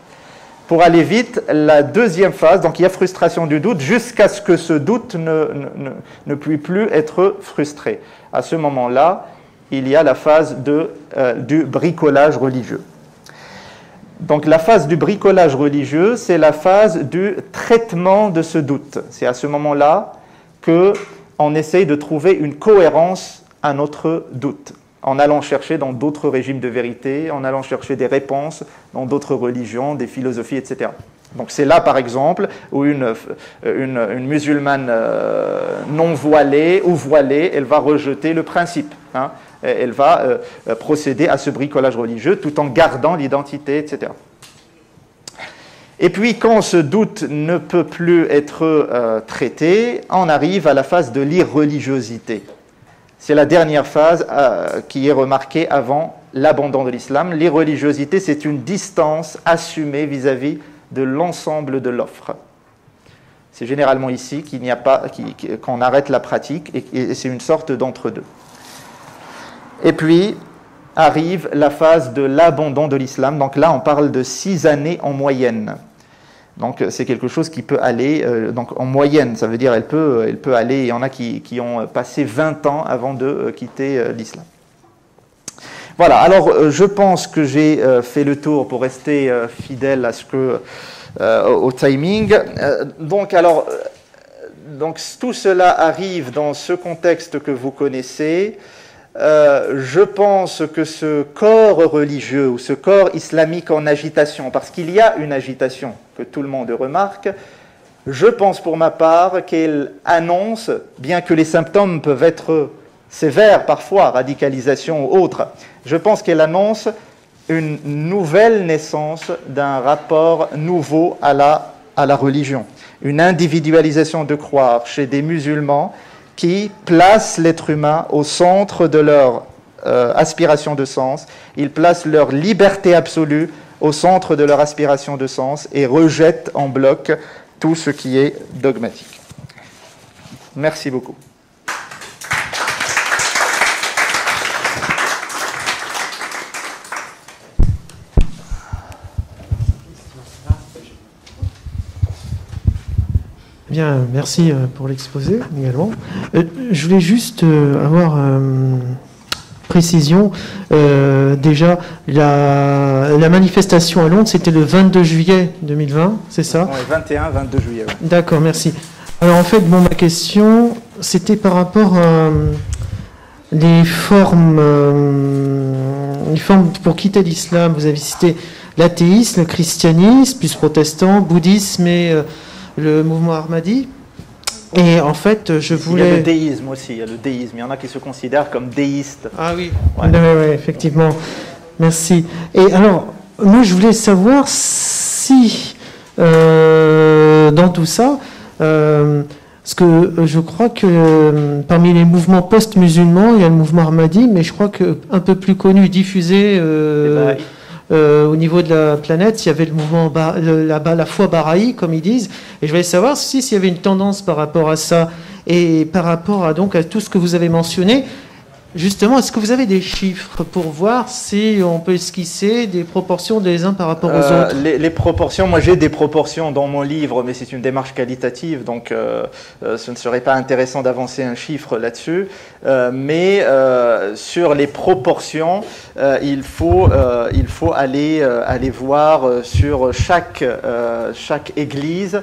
Speaker 1: Pour aller vite, la deuxième phase, donc il y a frustration du doute jusqu'à ce que ce doute ne puisse plus être frustré. À ce moment-là, il y a la phase du bricolage religieux. Donc la phase du bricolage religieux, c'est la phase du traitement de ce doute. C'est à ce moment-là qu'on essaye de trouver une cohérence à notre doute, en allant chercher dans d'autres régimes de vérité, en allant chercher des réponses dans d'autres religions, des philosophies, etc. Donc c'est là, par exemple, où une musulmane non voilée ou voilée, elle va rejeter le principe. Hein. Elle va procéder à ce bricolage religieux tout en gardant l'identité, etc. Et puis, quand ce doute ne peut plus être traité, on arrive à la phase de l'irreligiosité. C'est la dernière phase qui est remarquée avant l'abandon de l'islam. L'irreligiosité, c'est une distance assumée vis-à-vis de l'ensemble de l'offre. C'est généralement ici qu'on arrête la pratique, et c'est une sorte d'entre-deux. Et puis arrive la phase de l'abandon de l'islam. Donc là, on parle de 6 années en moyenne. Donc c'est quelque chose qui peut aller, donc en moyenne, ça veut dire elle peut aller, il y en a qui ont passé 20 ans avant de quitter l'islam. Voilà, alors je pense que j'ai fait le tour pour rester fidèle à au timing. Donc tout cela arrive dans ce contexte que vous connaissez. Je pense que ce corps religieux ou ce corps islamique en agitation, parce qu'il y a une agitation que tout le monde remarque, je pense pour ma part qu'elle annonce, bien que les symptômes peuvent être sévères parfois, radicalisation ou autre, je pense qu'elle annonce une nouvelle naissance d'un rapport nouveau à la religion, une individualisation de croire chez des musulmans qui placent l'être humain au centre de leur aspiration de sens, ils placent leur liberté absolue au centre de leur aspiration de sens et rejettent en bloc tout ce qui est dogmatique. Merci beaucoup.
Speaker 4: Bien, merci pour l'exposé également. Je voulais juste avoir précision. Déjà, la manifestation à Londres, c'était le 22 juillet 2020, c'est ça?
Speaker 1: Oui, 21, 22 juillet. Ouais.
Speaker 4: D'accord, merci. Alors en fait, ma question, c'était par rapport à les formes pour quitter l'islam. Vous avez cité l'athéisme, le christianisme, plus protestant, bouddhisme et le mouvement Ahmadi. Et en fait, je voulais...
Speaker 1: Il y a le déisme aussi, il y a le déisme. Il y en a qui se considèrent comme déistes.
Speaker 4: Ah oui, ouais. Oui, effectivement. Merci. Et alors, moi, je voulais savoir si, dans tout ça, parce que je crois que parmi les mouvements post-musulmans, il y a le mouvement Ahmadi, mais je crois qu'un peu plus connu, diffusé... au niveau de la planète, il y avait le mouvement, la foi Baha'i, comme ils disent, et je voulais savoir s'il y avait une tendance par rapport à ça, et par rapport à tout ce que vous avez mentionné. Justement, est-ce que vous avez des chiffres pour voir si on peut esquisser des proportions des uns par rapport aux autres?
Speaker 1: Les proportions, moi j'ai des proportions dans mon livre, mais c'est une démarche qualitative, donc ce ne serait pas intéressant d'avancer un chiffre là-dessus. Mais sur les proportions, il faut aller voir sur chaque église.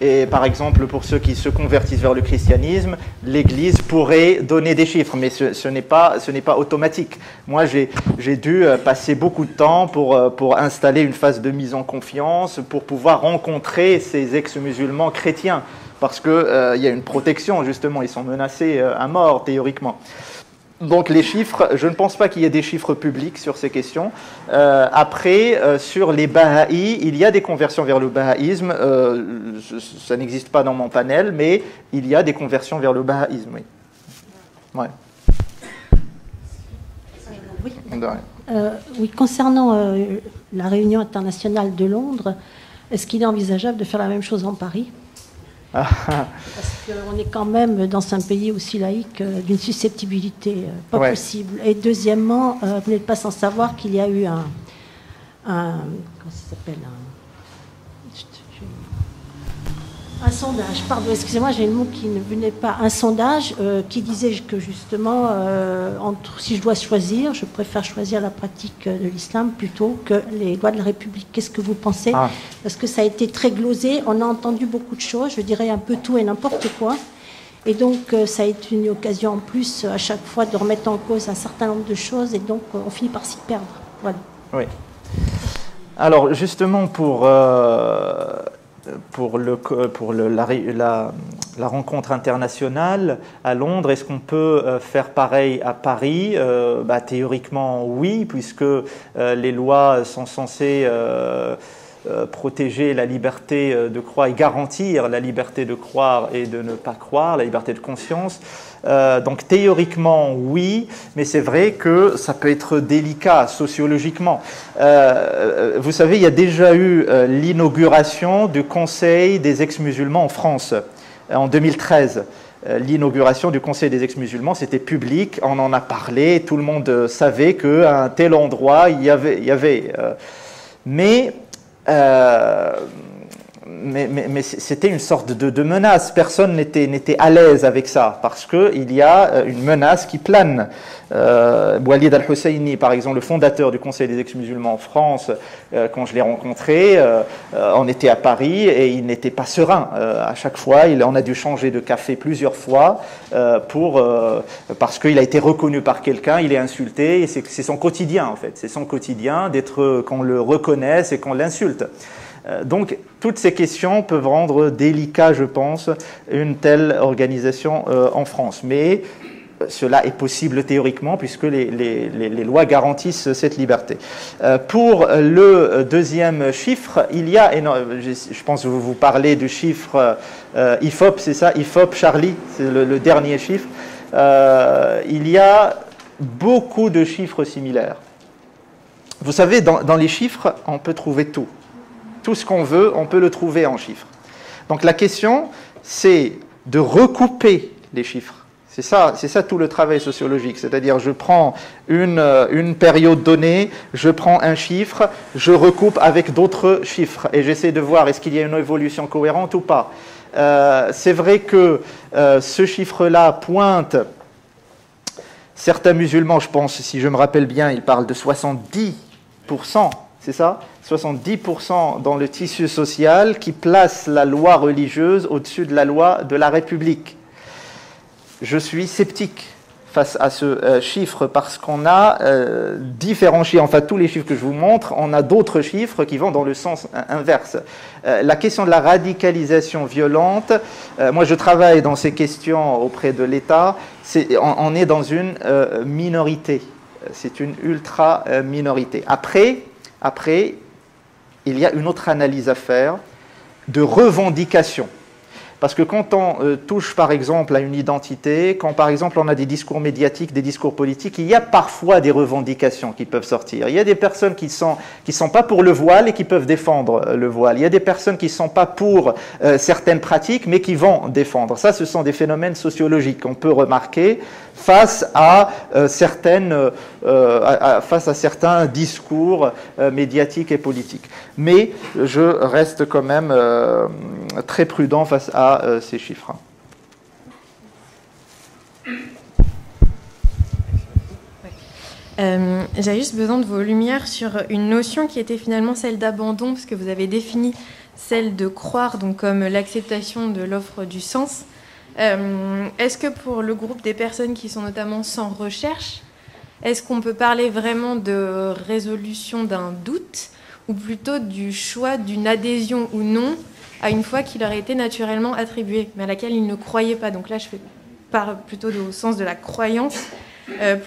Speaker 1: Et par exemple, pour ceux qui se convertissent vers le christianisme, l'Église pourrait donner des chiffres, mais ce n'est pas automatique. Moi, j'ai dû passer beaucoup de temps pour installer une phase de mise en confiance, pour pouvoir rencontrer ces ex-musulmans chrétiens, parce qu'il y a une protection, justement, ils sont menacés à mort, théoriquement. Donc les chiffres, je ne pense pas qu'il y ait des chiffres publics sur ces questions. Après, sur les Baha'i, il y a des conversions vers le bahaïsme. Ça n'existe pas dans mon panel, mais il y a des conversions vers le bahaïsme, oui. Ouais.
Speaker 5: Oui. Oui, concernant la réunion internationale de Londres, est-ce qu'il est envisageable de faire la même chose en Paris ? Parce qu'on est quand même dans un pays aussi laïque d'une susceptibilité pas possible. Et deuxièmement, vous n'êtes pas sans savoir qu'il y a eu un comment ça s'appelle, un sondage, pardon, excusez-moi, j'ai le mot qui ne venait pas, un sondage qui disait que justement, si je dois choisir, je préfère choisir la pratique de l'islam plutôt que les lois de la République. Qu'est-ce que vous pensez ? Parce que ça a été très glosé, on a entendu beaucoup de choses, je dirais un peu tout et n'importe quoi. Et donc, ça a été une occasion en plus, à chaque fois, de remettre en cause un certain nombre de choses, et donc, on finit par s'y perdre. Voilà.
Speaker 1: Oui. Alors, justement, pour la rencontre internationale à Londres, est-ce qu'on peut faire pareil à Paris ? Théoriquement, oui, puisque les lois sont censées protéger la liberté de croire et garantir la liberté de croire et de ne pas croire, la liberté de conscience. Donc théoriquement, oui, mais c'est vrai que ça peut être délicat sociologiquement. Vous savez, il y a déjà eu l'inauguration du Conseil des ex-musulmans en France en 2013. L'inauguration du Conseil des ex-musulmans, c'était public, on en a parlé, tout le monde savait qu'à un tel endroit, il y avait mais c'était une sorte de menace. Personne n'était à l'aise avec ça, parce qu'il y a une menace qui plane. Walid al-Husseini, par exemple, le fondateur du Conseil des ex-musulmans en France, quand je l'ai rencontré, on était à Paris et il n'était pas serein. À chaque fois, on a dû changer de café plusieurs fois parce qu'il a été reconnu par quelqu'un, il est insulté, et c'est son quotidien en fait. C'est son quotidien qu'on le reconnaisse et qu'on l'insulte. Donc, toutes ces questions peuvent rendre délicat, je pense, une telle organisation en France. Mais cela est possible théoriquement, puisque les lois garantissent cette liberté. Pour le deuxième chiffre, il y a, je pense que vous parlez du chiffre IFOP, c'est ça, IFOP Charlie, c'est le dernier chiffre. Il y a beaucoup de chiffres similaires. Vous savez, dans les chiffres, on peut trouver tout. Tout ce qu'on veut, on peut le trouver en chiffres. Donc la question, c'est de recouper les chiffres. C'est ça tout le travail sociologique. C'est-à-dire, je prends une période donnée, je prends un chiffre, je recoupe avec d'autres chiffres et j'essaie de voir est-ce qu'il y a une évolution cohérente ou pas. C'est vrai que ce chiffre-là pointe certains musulmans, je pense, si je me rappelle bien, ils parlent de 70%, c'est ça ? 70% dans le tissu social qui place la loi religieuse au-dessus de la loi de la République. Je suis sceptique face à ce chiffre parce qu'on a différents chiffres, enfin tous les chiffres que je vous montre, on a d'autres chiffres qui vont dans le sens inverse. La question de la radicalisation violente, moi je travaille dans ces questions auprès de l'État, on est dans une minorité, c'est une ultra-minorité. Après, il y a une autre analyse à faire de revendication. Parce que quand on touche par exemple à une identité, quand par exemple on a des discours médiatiques, des discours politiques, il y a parfois des revendications qui peuvent sortir. Il y a des personnes qui sont pas pour le voile et qui peuvent défendre le voile. Il y a des personnes qui sont pas pour certaines pratiques mais qui vont défendre. Ça, ce sont des phénomènes sociologiques qu'on peut remarquer face à certains discours médiatiques et politiques. Mais je reste quand même très prudent face à ces chiffres.
Speaker 6: J'avais juste besoin de vos lumières sur une notion qui était finalement celle d'abandon, parce que vous avez défini celle de croire donc comme l'acceptation de l'offre du sens. Est-ce que pour le groupe des personnes qui sont notamment sans recherche, est-ce qu'on peut parler vraiment de résolution d'un doute ou plutôt du choix d'une adhésion ou non à une foi qui leur a été naturellement attribuée, mais à laquelle ils ne croyaient pas? Donc là, je parle plutôt au sens de la croyance.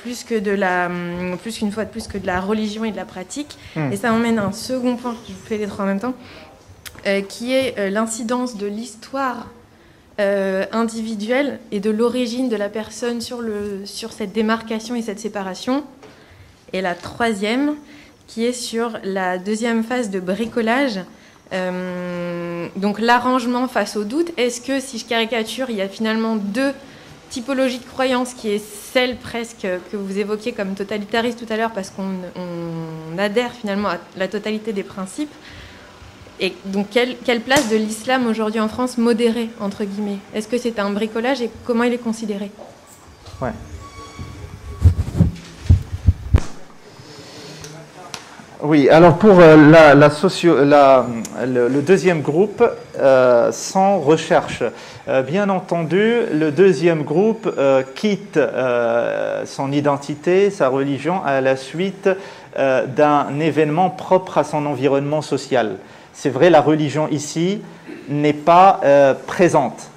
Speaker 6: plus qu'une fois de plus que de la religion et de la pratique. Et ça m'emmène à un second point, je vous fais les trois en même temps, qui est l'incidence de l'histoire individuelle et de l'origine de la personne sur cette démarcation et cette séparation. Et la troisième, qui est sur la deuxième phase de bricolage, donc l'arrangement face au doute. Est-ce que, si je caricature, il y a finalement deux typologies de croyances, qui est celle presque que vous évoquiez comme totalitariste tout à l'heure, parce qu'on adhère finalement à la totalité des principes. Et donc quelle place de l'islam aujourd'hui en France, modéré entre guillemets? Est-ce que c'est un bricolage et comment il est considéré?
Speaker 1: Ouais. Oui, alors pour le deuxième groupe, sans recherche. Bien entendu, le deuxième groupe quitte son identité, sa religion, à la suite d'un événement propre à son environnement social. C'est vrai, la religion ici n'est pas présente.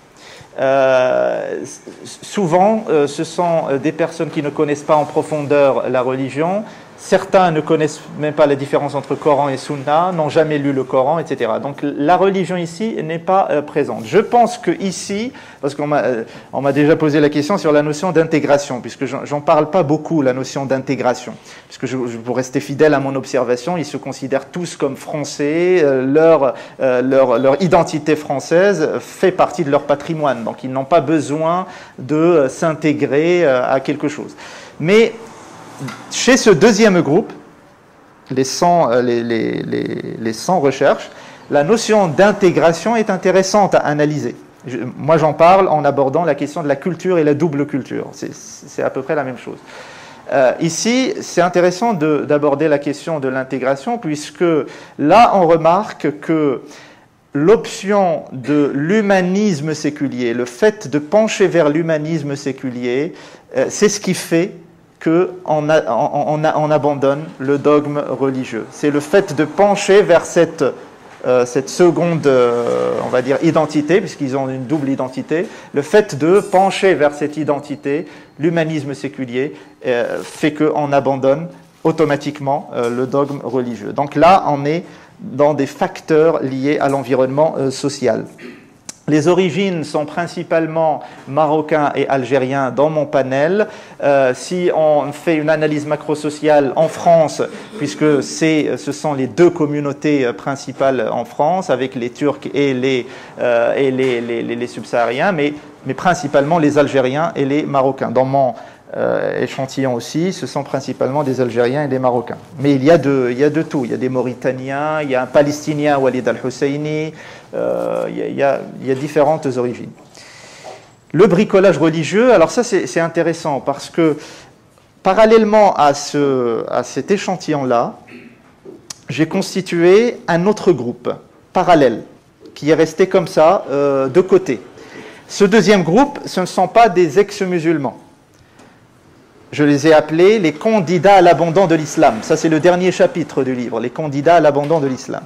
Speaker 1: Souvent, ce sont des personnes qui ne connaissent pas en profondeur la religion. Certains ne connaissent même pas la différence entre Coran et Sunna, n'ont jamais lu le Coran, etc. Donc la religion ici n'est pas présente. Je pense que ici, parce qu'on m'a déjà posé la question sur la notion d'intégration, puisque j'en parle pas beaucoup, la notion d'intégration, puisque pour rester fidèle à mon observation, ils se considèrent tous comme français, leur identité française fait partie de leur patrimoine, donc ils n'ont pas besoin de s'intégrer à quelque chose. Mais chez ce deuxième groupe, les 100 recherches, la notion d'intégration est intéressante à analyser. Moi, j'en parle en abordant la question de la culture et la double culture. C'est à peu près la même chose. Ici, c'est intéressant d'aborder la question de l'intégration, puisque là, on remarque que l'option de l'humanisme séculier, le fait de pencher vers l'humanisme séculier, c'est ce qui fait qu'on abandonne le dogme religieux. C'est le fait de pencher vers cette seconde, on va dire, identité, puisqu'ils ont une double identité. Le fait de pencher vers cette identité, l'humanisme séculier, fait qu'on abandonne automatiquement le dogme religieux. Donc là, on est dans des facteurs liés à l'environnement social. Les origines sont principalement marocains et algériens dans mon panel. Si on fait une analyse macrosociale en France, puisque ce sont les deux communautés principales en France, avec les Turcs et les subsahariens, mais principalement les Algériens et les Marocains. Dans mon échantillon aussi, ce sont principalement des Algériens et des Marocains. Mais il y a de tout. Il y a des Mauritaniens, il y a un Palestinien, Walid al-Husseini, il y a différentes origines. Le bricolage religieux, alors ça c'est intéressant parce que parallèlement à cet échantillon-là, j'ai constitué un autre groupe parallèle qui est resté comme ça de côté. Ce deuxième groupe, ce ne sont pas des ex-musulmans. Je les ai appelés les candidats à l'abandon de l'islam. Ça, c'est le dernier chapitre du livre, les candidats à l'abandon de l'islam.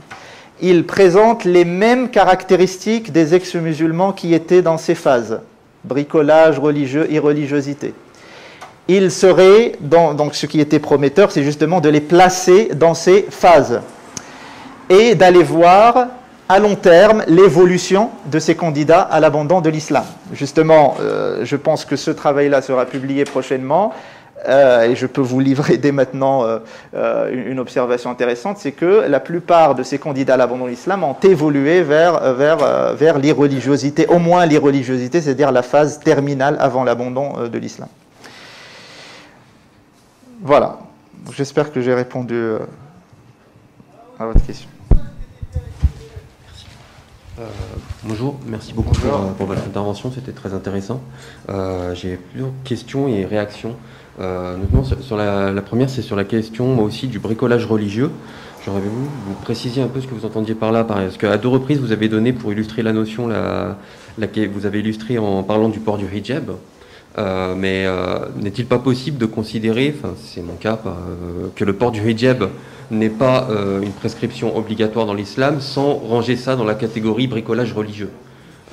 Speaker 1: Ils présentent les mêmes caractéristiques des ex-musulmans qui étaient dans ces phases. Bricolage, religieux, irreligiosité. Ils seraient, donc ce qui était prometteur, c'est justement de les placer dans ces phases et d'aller voir à long terme l'évolution de ces candidats à l'abandon de l'islam. Justement, je pense que ce travail-là sera publié prochainement et je peux vous livrer dès maintenant une observation intéressante, c'est que la plupart de ces candidats à l'abandon de l'islam ont évolué vers l'irreligiosité, au moins l'irreligiosité, c'est-à-dire la phase terminale avant l'abandon de l'islam. Voilà, j'espère que j'ai répondu à votre question.
Speaker 2: Bonjour, merci beaucoup pour votre intervention, c'était très intéressant. J'ai plusieurs questions et réactions. Notamment sur la première, c'est sur la question, moi aussi, du bricolage religieux. J'aurais voulu vous préciser un peu ce que vous entendiez par là, parce qu'à 2 reprises, vous avez donné, pour illustrer la notion, vous avez illustré en parlant du port du hijab. Mais n'est-il pas possible de considérer, enfin c'est mon cas, que le port du hijab n'est pas une prescription obligatoire dans l'islam sans ranger ça dans la catégorie bricolage religieux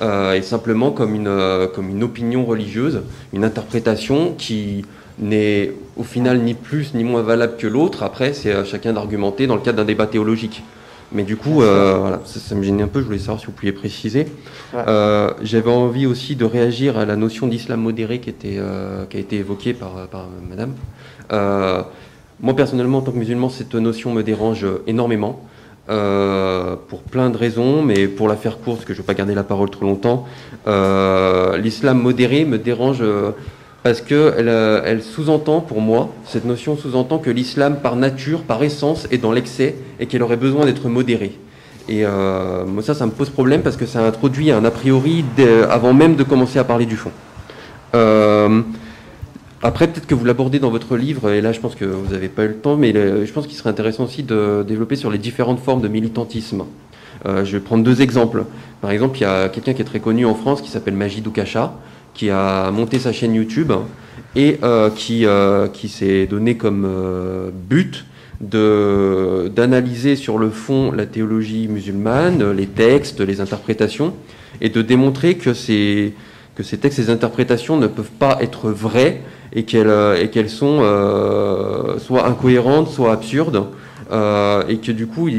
Speaker 2: et simplement comme une opinion religieuse, une interprétation qui n'est au final ni plus ni moins valable que l'autre. Après, c'est à chacun d'argumenter dans le cadre d'un débat théologique. Mais du coup, voilà, ça me gênait un peu, je voulais savoir si vous pouviez préciser. Ouais. J'avais envie aussi de réagir à la notion d'islam modéré qui a été évoquée par madame. Moi, personnellement, en tant que musulman, cette notion me dérange énormément, pour plein de raisons, mais pour la faire courte, parce que je ne veux pas garder la parole trop longtemps, l'islam modéré me dérange parce qu'elle sous-entend, pour moi, cette notion sous-entend que l'islam, par nature, par essence, est dans l'excès et qu'elle aurait besoin d'être modérée. Et moi, ça me pose problème parce que ça introduit un a priori avant même de commencer à parler du fond. Après, peut-être que vous l'abordez dans votre livre, et là, je pense que vous n'avez pas eu le temps, mais je pense qu'il serait intéressant aussi de développer sur les différentes formes de militantisme. Je vais prendre 2 exemples. Par exemple, il y a quelqu'un qui est très connu en France qui s'appelle Majid Oukasha, qui a monté sa chaîne YouTube et qui s'est donné comme but d'analyser sur le fond la théologie musulmane, les textes, les interprétations, et de démontrer que ces textes et ces interprétations ne peuvent pas être vrais et qu'elles sont soit incohérentes, soit absurdes, et que du coup,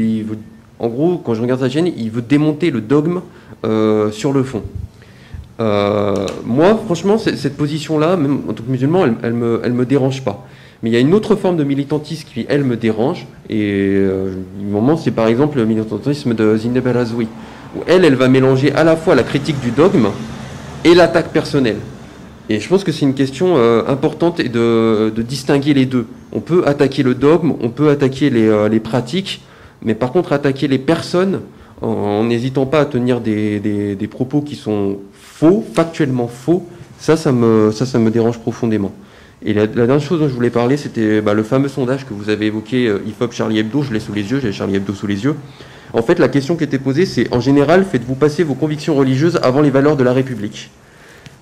Speaker 2: en gros, quand je regarde sa chaîne, il veut démonter le dogme sur le fond. Moi, franchement, cette position-là, même en tant que musulman, elle me dérange pas. Mais il y a une autre forme de militantisme qui, elle, me dérange. Et du moment, c'est par exemple le militantisme de Zineb El Azoui, où elle va mélanger à la fois la critique du dogme et l'attaque personnelle. Et je pense que c'est une question importante et de distinguer les deux. On peut attaquer le dogme, on peut attaquer les pratiques, mais par contre, attaquer les personnes en n'hésitant pas à tenir des propos qui sont faux, factuellement faux, ça me dérange profondément. Et la dernière chose dont je voulais parler, c'était le fameux sondage que vous avez évoqué, IFOP Charlie Hebdo, je l'ai sous les yeux, j'ai Charlie Hebdo sous les yeux. En fait, la question qui était posée, c'est en général, faites-vous passer vos convictions religieuses avant les valeurs de la République?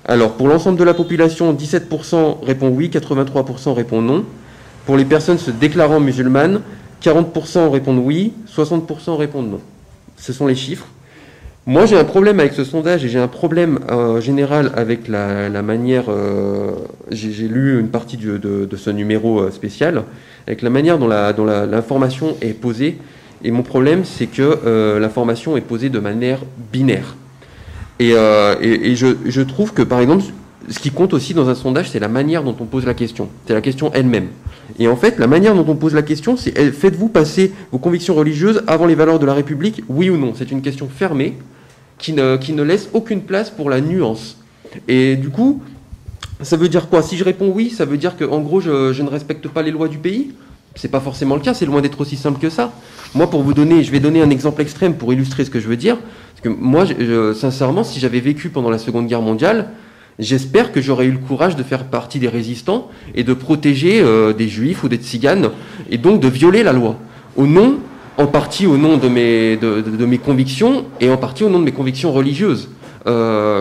Speaker 2: Alors, pour l'ensemble de la population, 17% répond oui, 83% répond non. Pour les personnes se déclarant musulmanes, 40% répondent oui, 60% répondent non. Ce sont les chiffres. Moi, j'ai un problème avec ce sondage et j'ai un problème général avec la manière... j'ai lu une partie de ce numéro spécial, avec la manière dont l'information est posée. Et mon problème, c'est que l'information est posée de manière binaire. Et je trouve que, par exemple, ce qui compte aussi dans un sondage, c'est la manière dont on pose la question. C'est la question elle-même. Et en fait, la manière dont on pose la question, c'est faites-vous passer vos convictions religieuses avant les valeurs de la République, oui ou non? C'est une question fermée qui ne laisse aucune place pour la nuance. Et du coup, ça veut dire quoi? Si je réponds oui, ça veut dire qu'en gros, je ne respecte pas les lois du pays? C'est pas forcément le cas, c'est loin d'être aussi simple que ça. Moi, je vais donner un exemple extrême pour illustrer ce que je veux dire. Parce que moi, sincèrement, si j'avais vécu pendant la Seconde Guerre mondiale, j'espère que j'aurais eu le courage de faire partie des résistants et de protéger des juifs ou des tziganes, et donc de violer la loi. En partie au nom de mes convictions, et en partie au nom de mes convictions religieuses,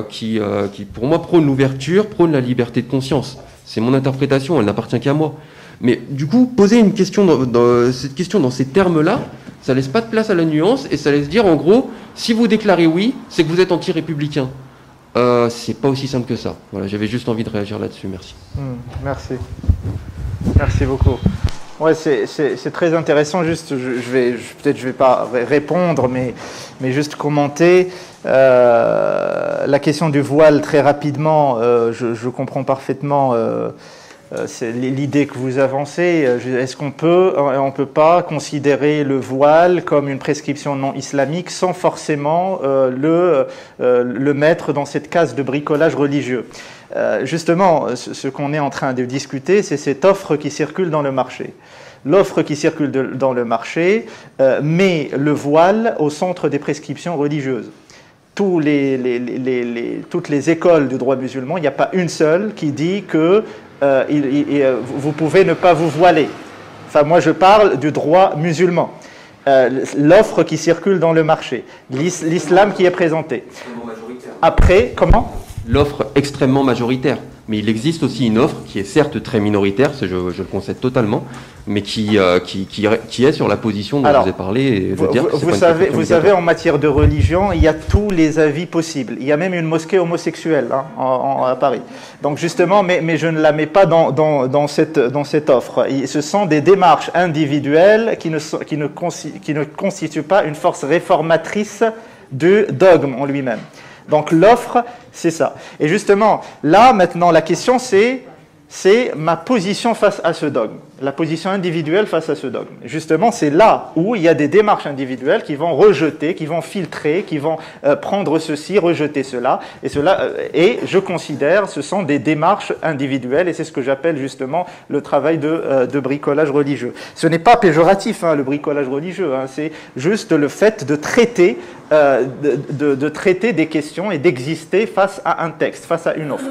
Speaker 2: qui pour moi prônent l'ouverture, prônent la liberté de conscience. C'est mon interprétation, elle n'appartient qu'à moi. Mais du coup, poser une question cette question dans ces termes-là, ça laisse pas de place à la nuance, et ça laisse dire, en gros, si vous déclarez oui, c'est que vous êtes anti-républicain. C'est pas aussi simple que ça. Voilà, j'avais juste envie de réagir là-dessus. Merci.
Speaker 1: Merci. Merci beaucoup. Ouais, c'est très intéressant. Juste, peut-être je vais pas répondre, mais juste commenter la question du voile très rapidement. Je comprends parfaitement. C'est l'idée que vous avancez. Est-ce qu'on peut, on peut pas considérer le voile comme une prescription non islamique sans forcément le mettre dans cette case de bricolage religieux? Justement, ce qu'on est en train de discuter, c'est cette offre qui circule dans le marché. L'offre qui circule dans le marché met le voile au centre des prescriptions religieuses. Toutes les écoles du droit musulman, il n'y a pas une seule qui dit que vous pouvez ne pas vous voiler. Enfin, moi, je parle du droit musulman. L'offre qui circule dans le marché, l'islam qui est présenté. Après, comment?
Speaker 2: L'offre extrêmement majoritaire. Mais il existe aussi une offre qui est certes très minoritaire, je le concède totalement, mais qui est sur la position dont je vous ai parlé. Et
Speaker 1: vous savez, en matière de religion, il y a tous les avis possibles. Il y a même une mosquée homosexuelle à Paris. Donc justement, mais je ne la mets pas dans cette offre. Ce sont des démarches individuelles qui ne constituent pas une force réformatrice du dogme en lui-même. Donc l'offre, c'est ça. Et justement, là, maintenant, la question, c'est ma position face à ce dogme, la position individuelle face à ce dogme. Justement, c'est là où il y a des démarches individuelles qui vont rejeter, qui vont filtrer, qui vont prendre ceci, rejeter cela, et je considère ce sont des démarches individuelles, et c'est ce que j'appelle justement le travail de bricolage religieux. Ce n'est pas péjoratif, le bricolage religieux, c'est juste le fait de traiter, de traiter des questions et d'exister face à un texte, face à une offre.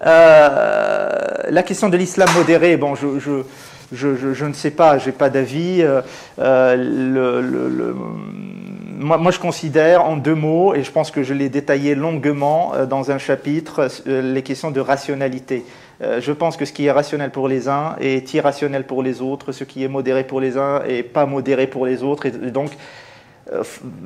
Speaker 1: La question de l'islam modéré, bon, je ne sais pas, j'ai pas d'avis. Moi, je considère en 2 mots, et je pense que je l'ai détaillé longuement dans un chapitre, les questions de rationalité. Je pense que ce qui est rationnel pour les uns est irrationnel pour les autres, ce qui est modéré pour les uns est pas modéré pour les autres, et donc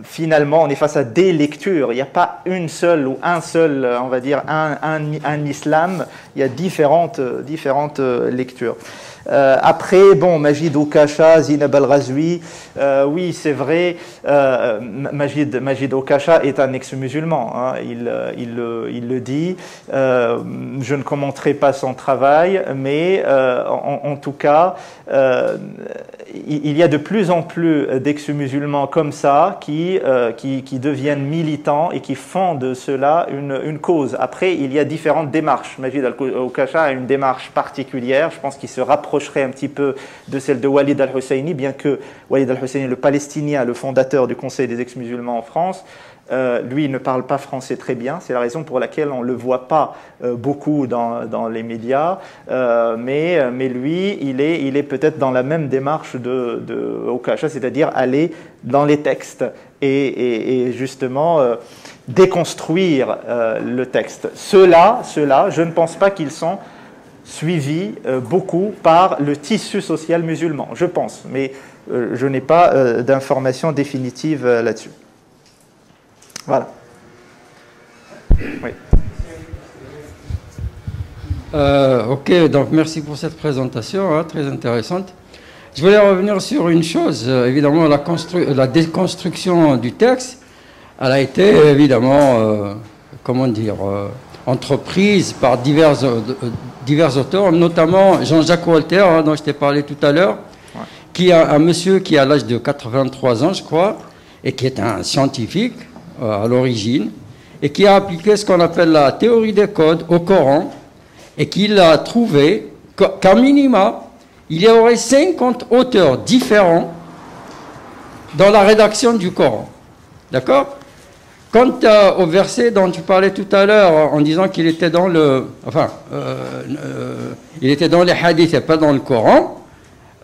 Speaker 1: finalement, on est face à des lectures. Il n'y a pas une seule ou un seul, on va dire, un islam. Il y a différentes lectures. Après, bon, Majid Oukacha, Zineb Al-Razwi, oui, c'est vrai, Majid Oukacha est un ex-musulman, il le dit. Je ne commenterai pas son travail, mais en tout cas, il y a de plus en plus d'ex-musulmans comme ça qui deviennent militants et qui font de cela une cause. Après, il y a différentes démarches. Majid Oukacha a une démarche particulière, je pense qu'il se rapprocherait un petit peu de celle de Walid al-Husseini, bien que Walid al-Husseini, le Palestinien, le fondateur du Conseil des ex-musulmans en France, lui, il ne parle pas français très bien. C'est la raison pour laquelle on ne le voit pas beaucoup dans les médias. Mais lui, il est peut-être dans la même démarche de Oukacha, c'est-à-dire aller dans les textes et justement déconstruire le texte. Ceux-là, je ne pense pas qu'ils sont suivis beaucoup par le tissu social musulman, je pense. Mais je n'ai pas d'informations définitives là-dessus. Voilà. Oui.
Speaker 7: Ok, donc merci pour cette présentation, très intéressante. Je voulais revenir sur une chose, évidemment, la déconstruction du texte, elle a été évidemment, entreprise par divers auteurs, notamment Jean-Jacques Walter, dont je t'ai parlé tout à l'heure, qui est un monsieur qui a l'âge de 83 ans, je crois, et qui est un scientifique à l'origine, et qui a appliqué ce qu'on appelle la théorie des codes au Coran, et qu'il a trouvé qu'à minima, il y aurait 50 auteurs différents dans la rédaction du Coran. D'accord ? Quant au verset dont tu parlais tout à l'heure, en disant qu'il était dans il était dans les hadiths et pas dans le Coran,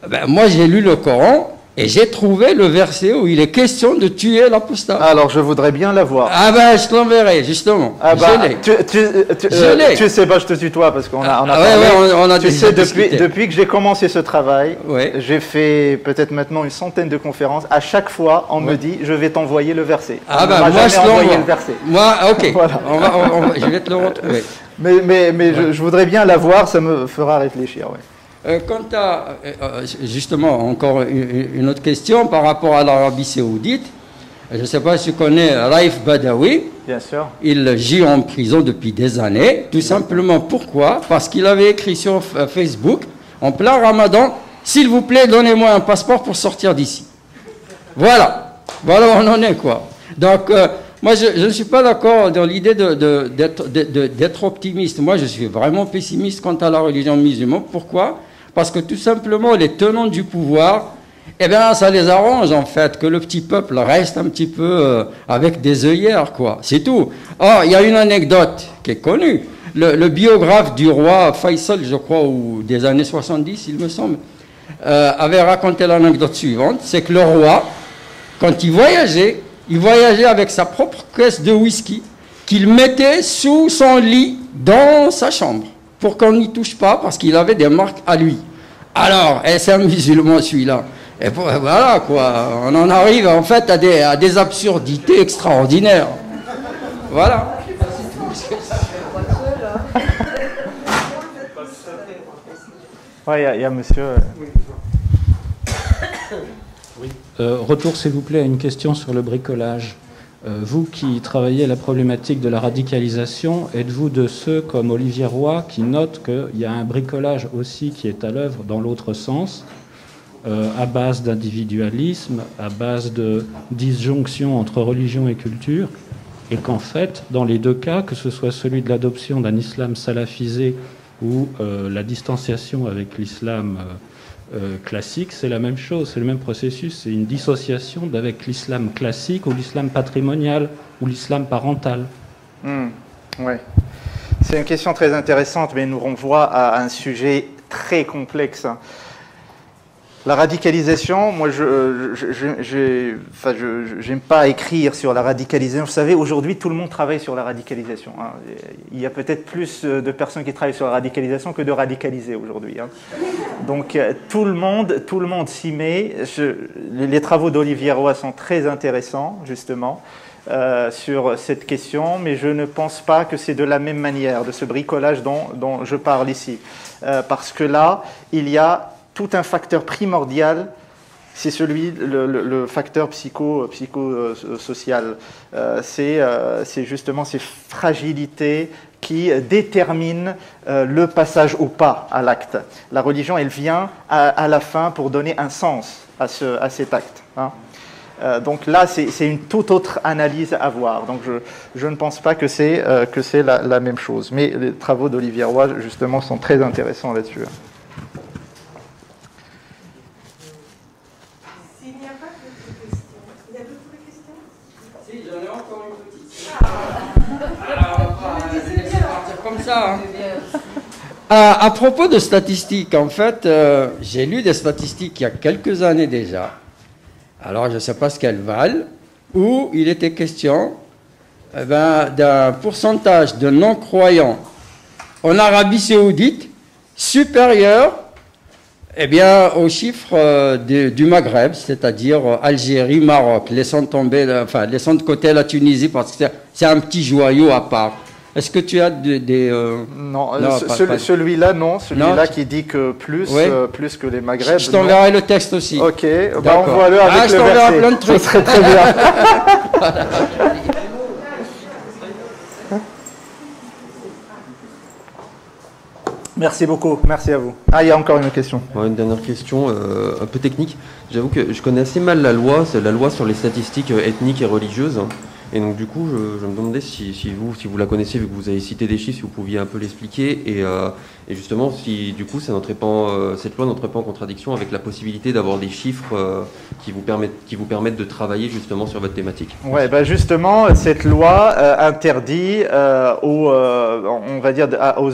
Speaker 7: ben moi j'ai lu le Coran et j'ai trouvé le verset où il est question de tuer l'apostat.
Speaker 1: Alors je voudrais bien l'avoir.
Speaker 7: Ah ben je te l'enverrai justement.
Speaker 1: Ah bah,
Speaker 7: je l'ai.
Speaker 1: Tu sais pas, je te tutoie parce qu'on a parlé.
Speaker 7: On a
Speaker 1: tu sais, depuis que j'ai commencé ce travail,
Speaker 7: ouais.
Speaker 1: J'ai fait peut-être maintenant une centaine de conférences. À chaque fois, on me dit, je vais t'envoyer le verset.
Speaker 7: Ah ben moi je t'envoie le
Speaker 1: verset.
Speaker 7: Moi, ok.
Speaker 1: Voilà.
Speaker 7: Je vais te le retrouver.
Speaker 1: Mais je voudrais bien l'avoir, ça me fera réfléchir. Ouais.
Speaker 7: Quant à, justement, encore une autre question par rapport à l'Arabie Saoudite, je ne sais pas si tu connais Raif Badawi.
Speaker 1: Bien sûr.
Speaker 7: Il gît en prison depuis des années. Tout simplement, pourquoi ? Parce qu'il avait écrit sur Facebook, en plein Ramadan, « S'il vous plaît, donnez-moi un passeport pour sortir d'ici. » Voilà. Voilà où on en est, quoi. Donc, moi, je ne suis pas d'accord dans l'idée d'être optimiste. Moi, je suis vraiment pessimiste quant à la religion musulmane. Pourquoi ? Parce que tout simplement, les tenants du pouvoir, eh bien, ça les arrange, en fait, que le petit peuple reste un petit peu avec des œillères, quoi. C'est tout. Or, il y a une anecdote qui est connue. Le biographe du roi Faisal, je crois, ou des années 70, il me semble, avait raconté l'anecdote suivante. C'est que le roi, quand il voyageait avec sa propre caisse de whisky qu'il mettait sous son lit dans sa chambre pour qu'on n'y touche pas parce qu'il avait des marques à lui. Alors, c'est un musulman celui-là. Et voilà quoi, on en arrive en fait à des absurdités extraordinaires. Voilà.
Speaker 1: Oui, il y a monsieur.
Speaker 8: Oui. Retour s'il vous plaît à une question sur le bricolage. Vous qui travaillez la problématique de la radicalisation, êtes-vous de ceux comme Olivier Roy qui notent qu'il y a un bricolage aussi qui est à l'œuvre dans l'autre sens, à base d'individualisme, à base de disjonction entre religion et culture, et qu'en fait, dans les deux cas, que ce soit celui de l'adoption d'un islam salafisé ou la distanciation avec l'islam classique, c'est la même chose, c'est le même processus, c'est une dissociation d'avec l'islam classique ou l'islam patrimonial ou l'islam parental.
Speaker 1: Oui. C'est une question très intéressante, mais nous renvoie à un sujet très complexe. La radicalisation, moi, j'aime pas écrire sur la radicalisation. Vous savez, aujourd'hui, tout le monde travaille sur la radicalisation. Hein. Il y a peut-être plus de personnes qui travaillent sur la radicalisation que de radicalisés aujourd'hui. Hein. Donc, tout le monde s'y met. Les travaux d'Olivier Roy sont très intéressants, justement, sur cette question, mais je ne pense pas que c'est de la même manière, de ce bricolage dont je parle ici. Parce que là, il y a tout un facteur primordial, c'est le facteur psychosocial. C'est justement ces fragilités qui déterminent le passage au pas, à l'acte. La religion, elle vient à la fin pour donner un sens à cet acte. Hein. Donc là, c'est une toute autre analyse à voir. Donc je ne pense pas que c'est la même chose. Mais les travaux d'Olivier Roy, justement, sont très intéressants là-dessus.
Speaker 7: À propos de statistiques, en fait, j'ai lu des statistiques il y a quelques années déjà. Alors, je ne sais pas ce qu'elles valent, où il était question d'un pourcentage de non-croyants en Arabie Saoudite supérieur aux chiffres du Maghreb, c'est-à-dire Algérie, Maroc, laissant de côté la Tunisie parce que c'est un petit joyau à part. Est-ce que tu as des...
Speaker 1: Non, celui-là, non. Celui-là qui dit que plus que les Maghreb.
Speaker 7: Je t'enverrai le texte aussi.
Speaker 1: Ok, envoie-le avec le verset.
Speaker 7: Plein de trucs.
Speaker 1: Ça serait très bien. Merci beaucoup, merci à vous. Ah, il y a encore une question.
Speaker 2: Une dernière question, un peu technique. J'avoue que je connais assez mal la loi, c'est la loi sur les statistiques ethniques et religieuses. Et donc du coup, je me demandais si vous la connaissiez, vu que vous avez cité des chiffres, si vous pouviez un peu l'expliquer, et justement si du coup cette loi n'entrait pas en contradiction avec la possibilité d'avoir des chiffres qui vous permettent de travailler justement sur votre thématique.
Speaker 1: Ouais, justement, cette loi interdit aux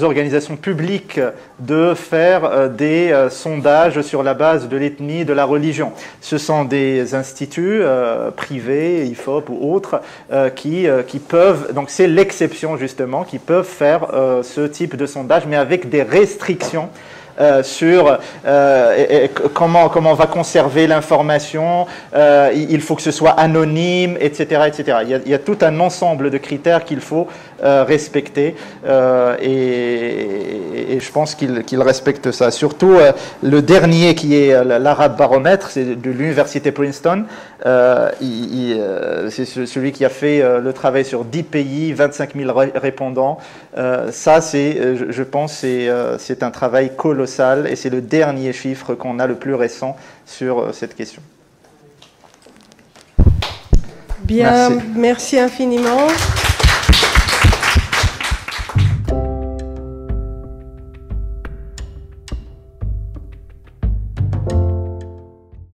Speaker 1: organisations publiques de faire des sondages sur la base de l'ethnie, de la religion. Ce sont des instituts privés, IFOP ou autres, qui peuvent, donc c'est l'exception justement, qui peuvent faire ce type de sondage, mais avec des restrictions sur comment on va conserver l'information, il faut que ce soit anonyme, etc. etc. Il y a tout un ensemble de critères qu'il faut respecter et je pense qu'ils respectent ça. Surtout le dernier qui est l'Arab Baromètre, c'est de l'université Princeton, c'est celui qui a fait le travail sur 10 pays, 25 000 répondants. Ça, je pense, c'est un travail colossal et c'est le dernier chiffre qu'on a le plus récent sur cette question.
Speaker 9: Bien, merci infiniment.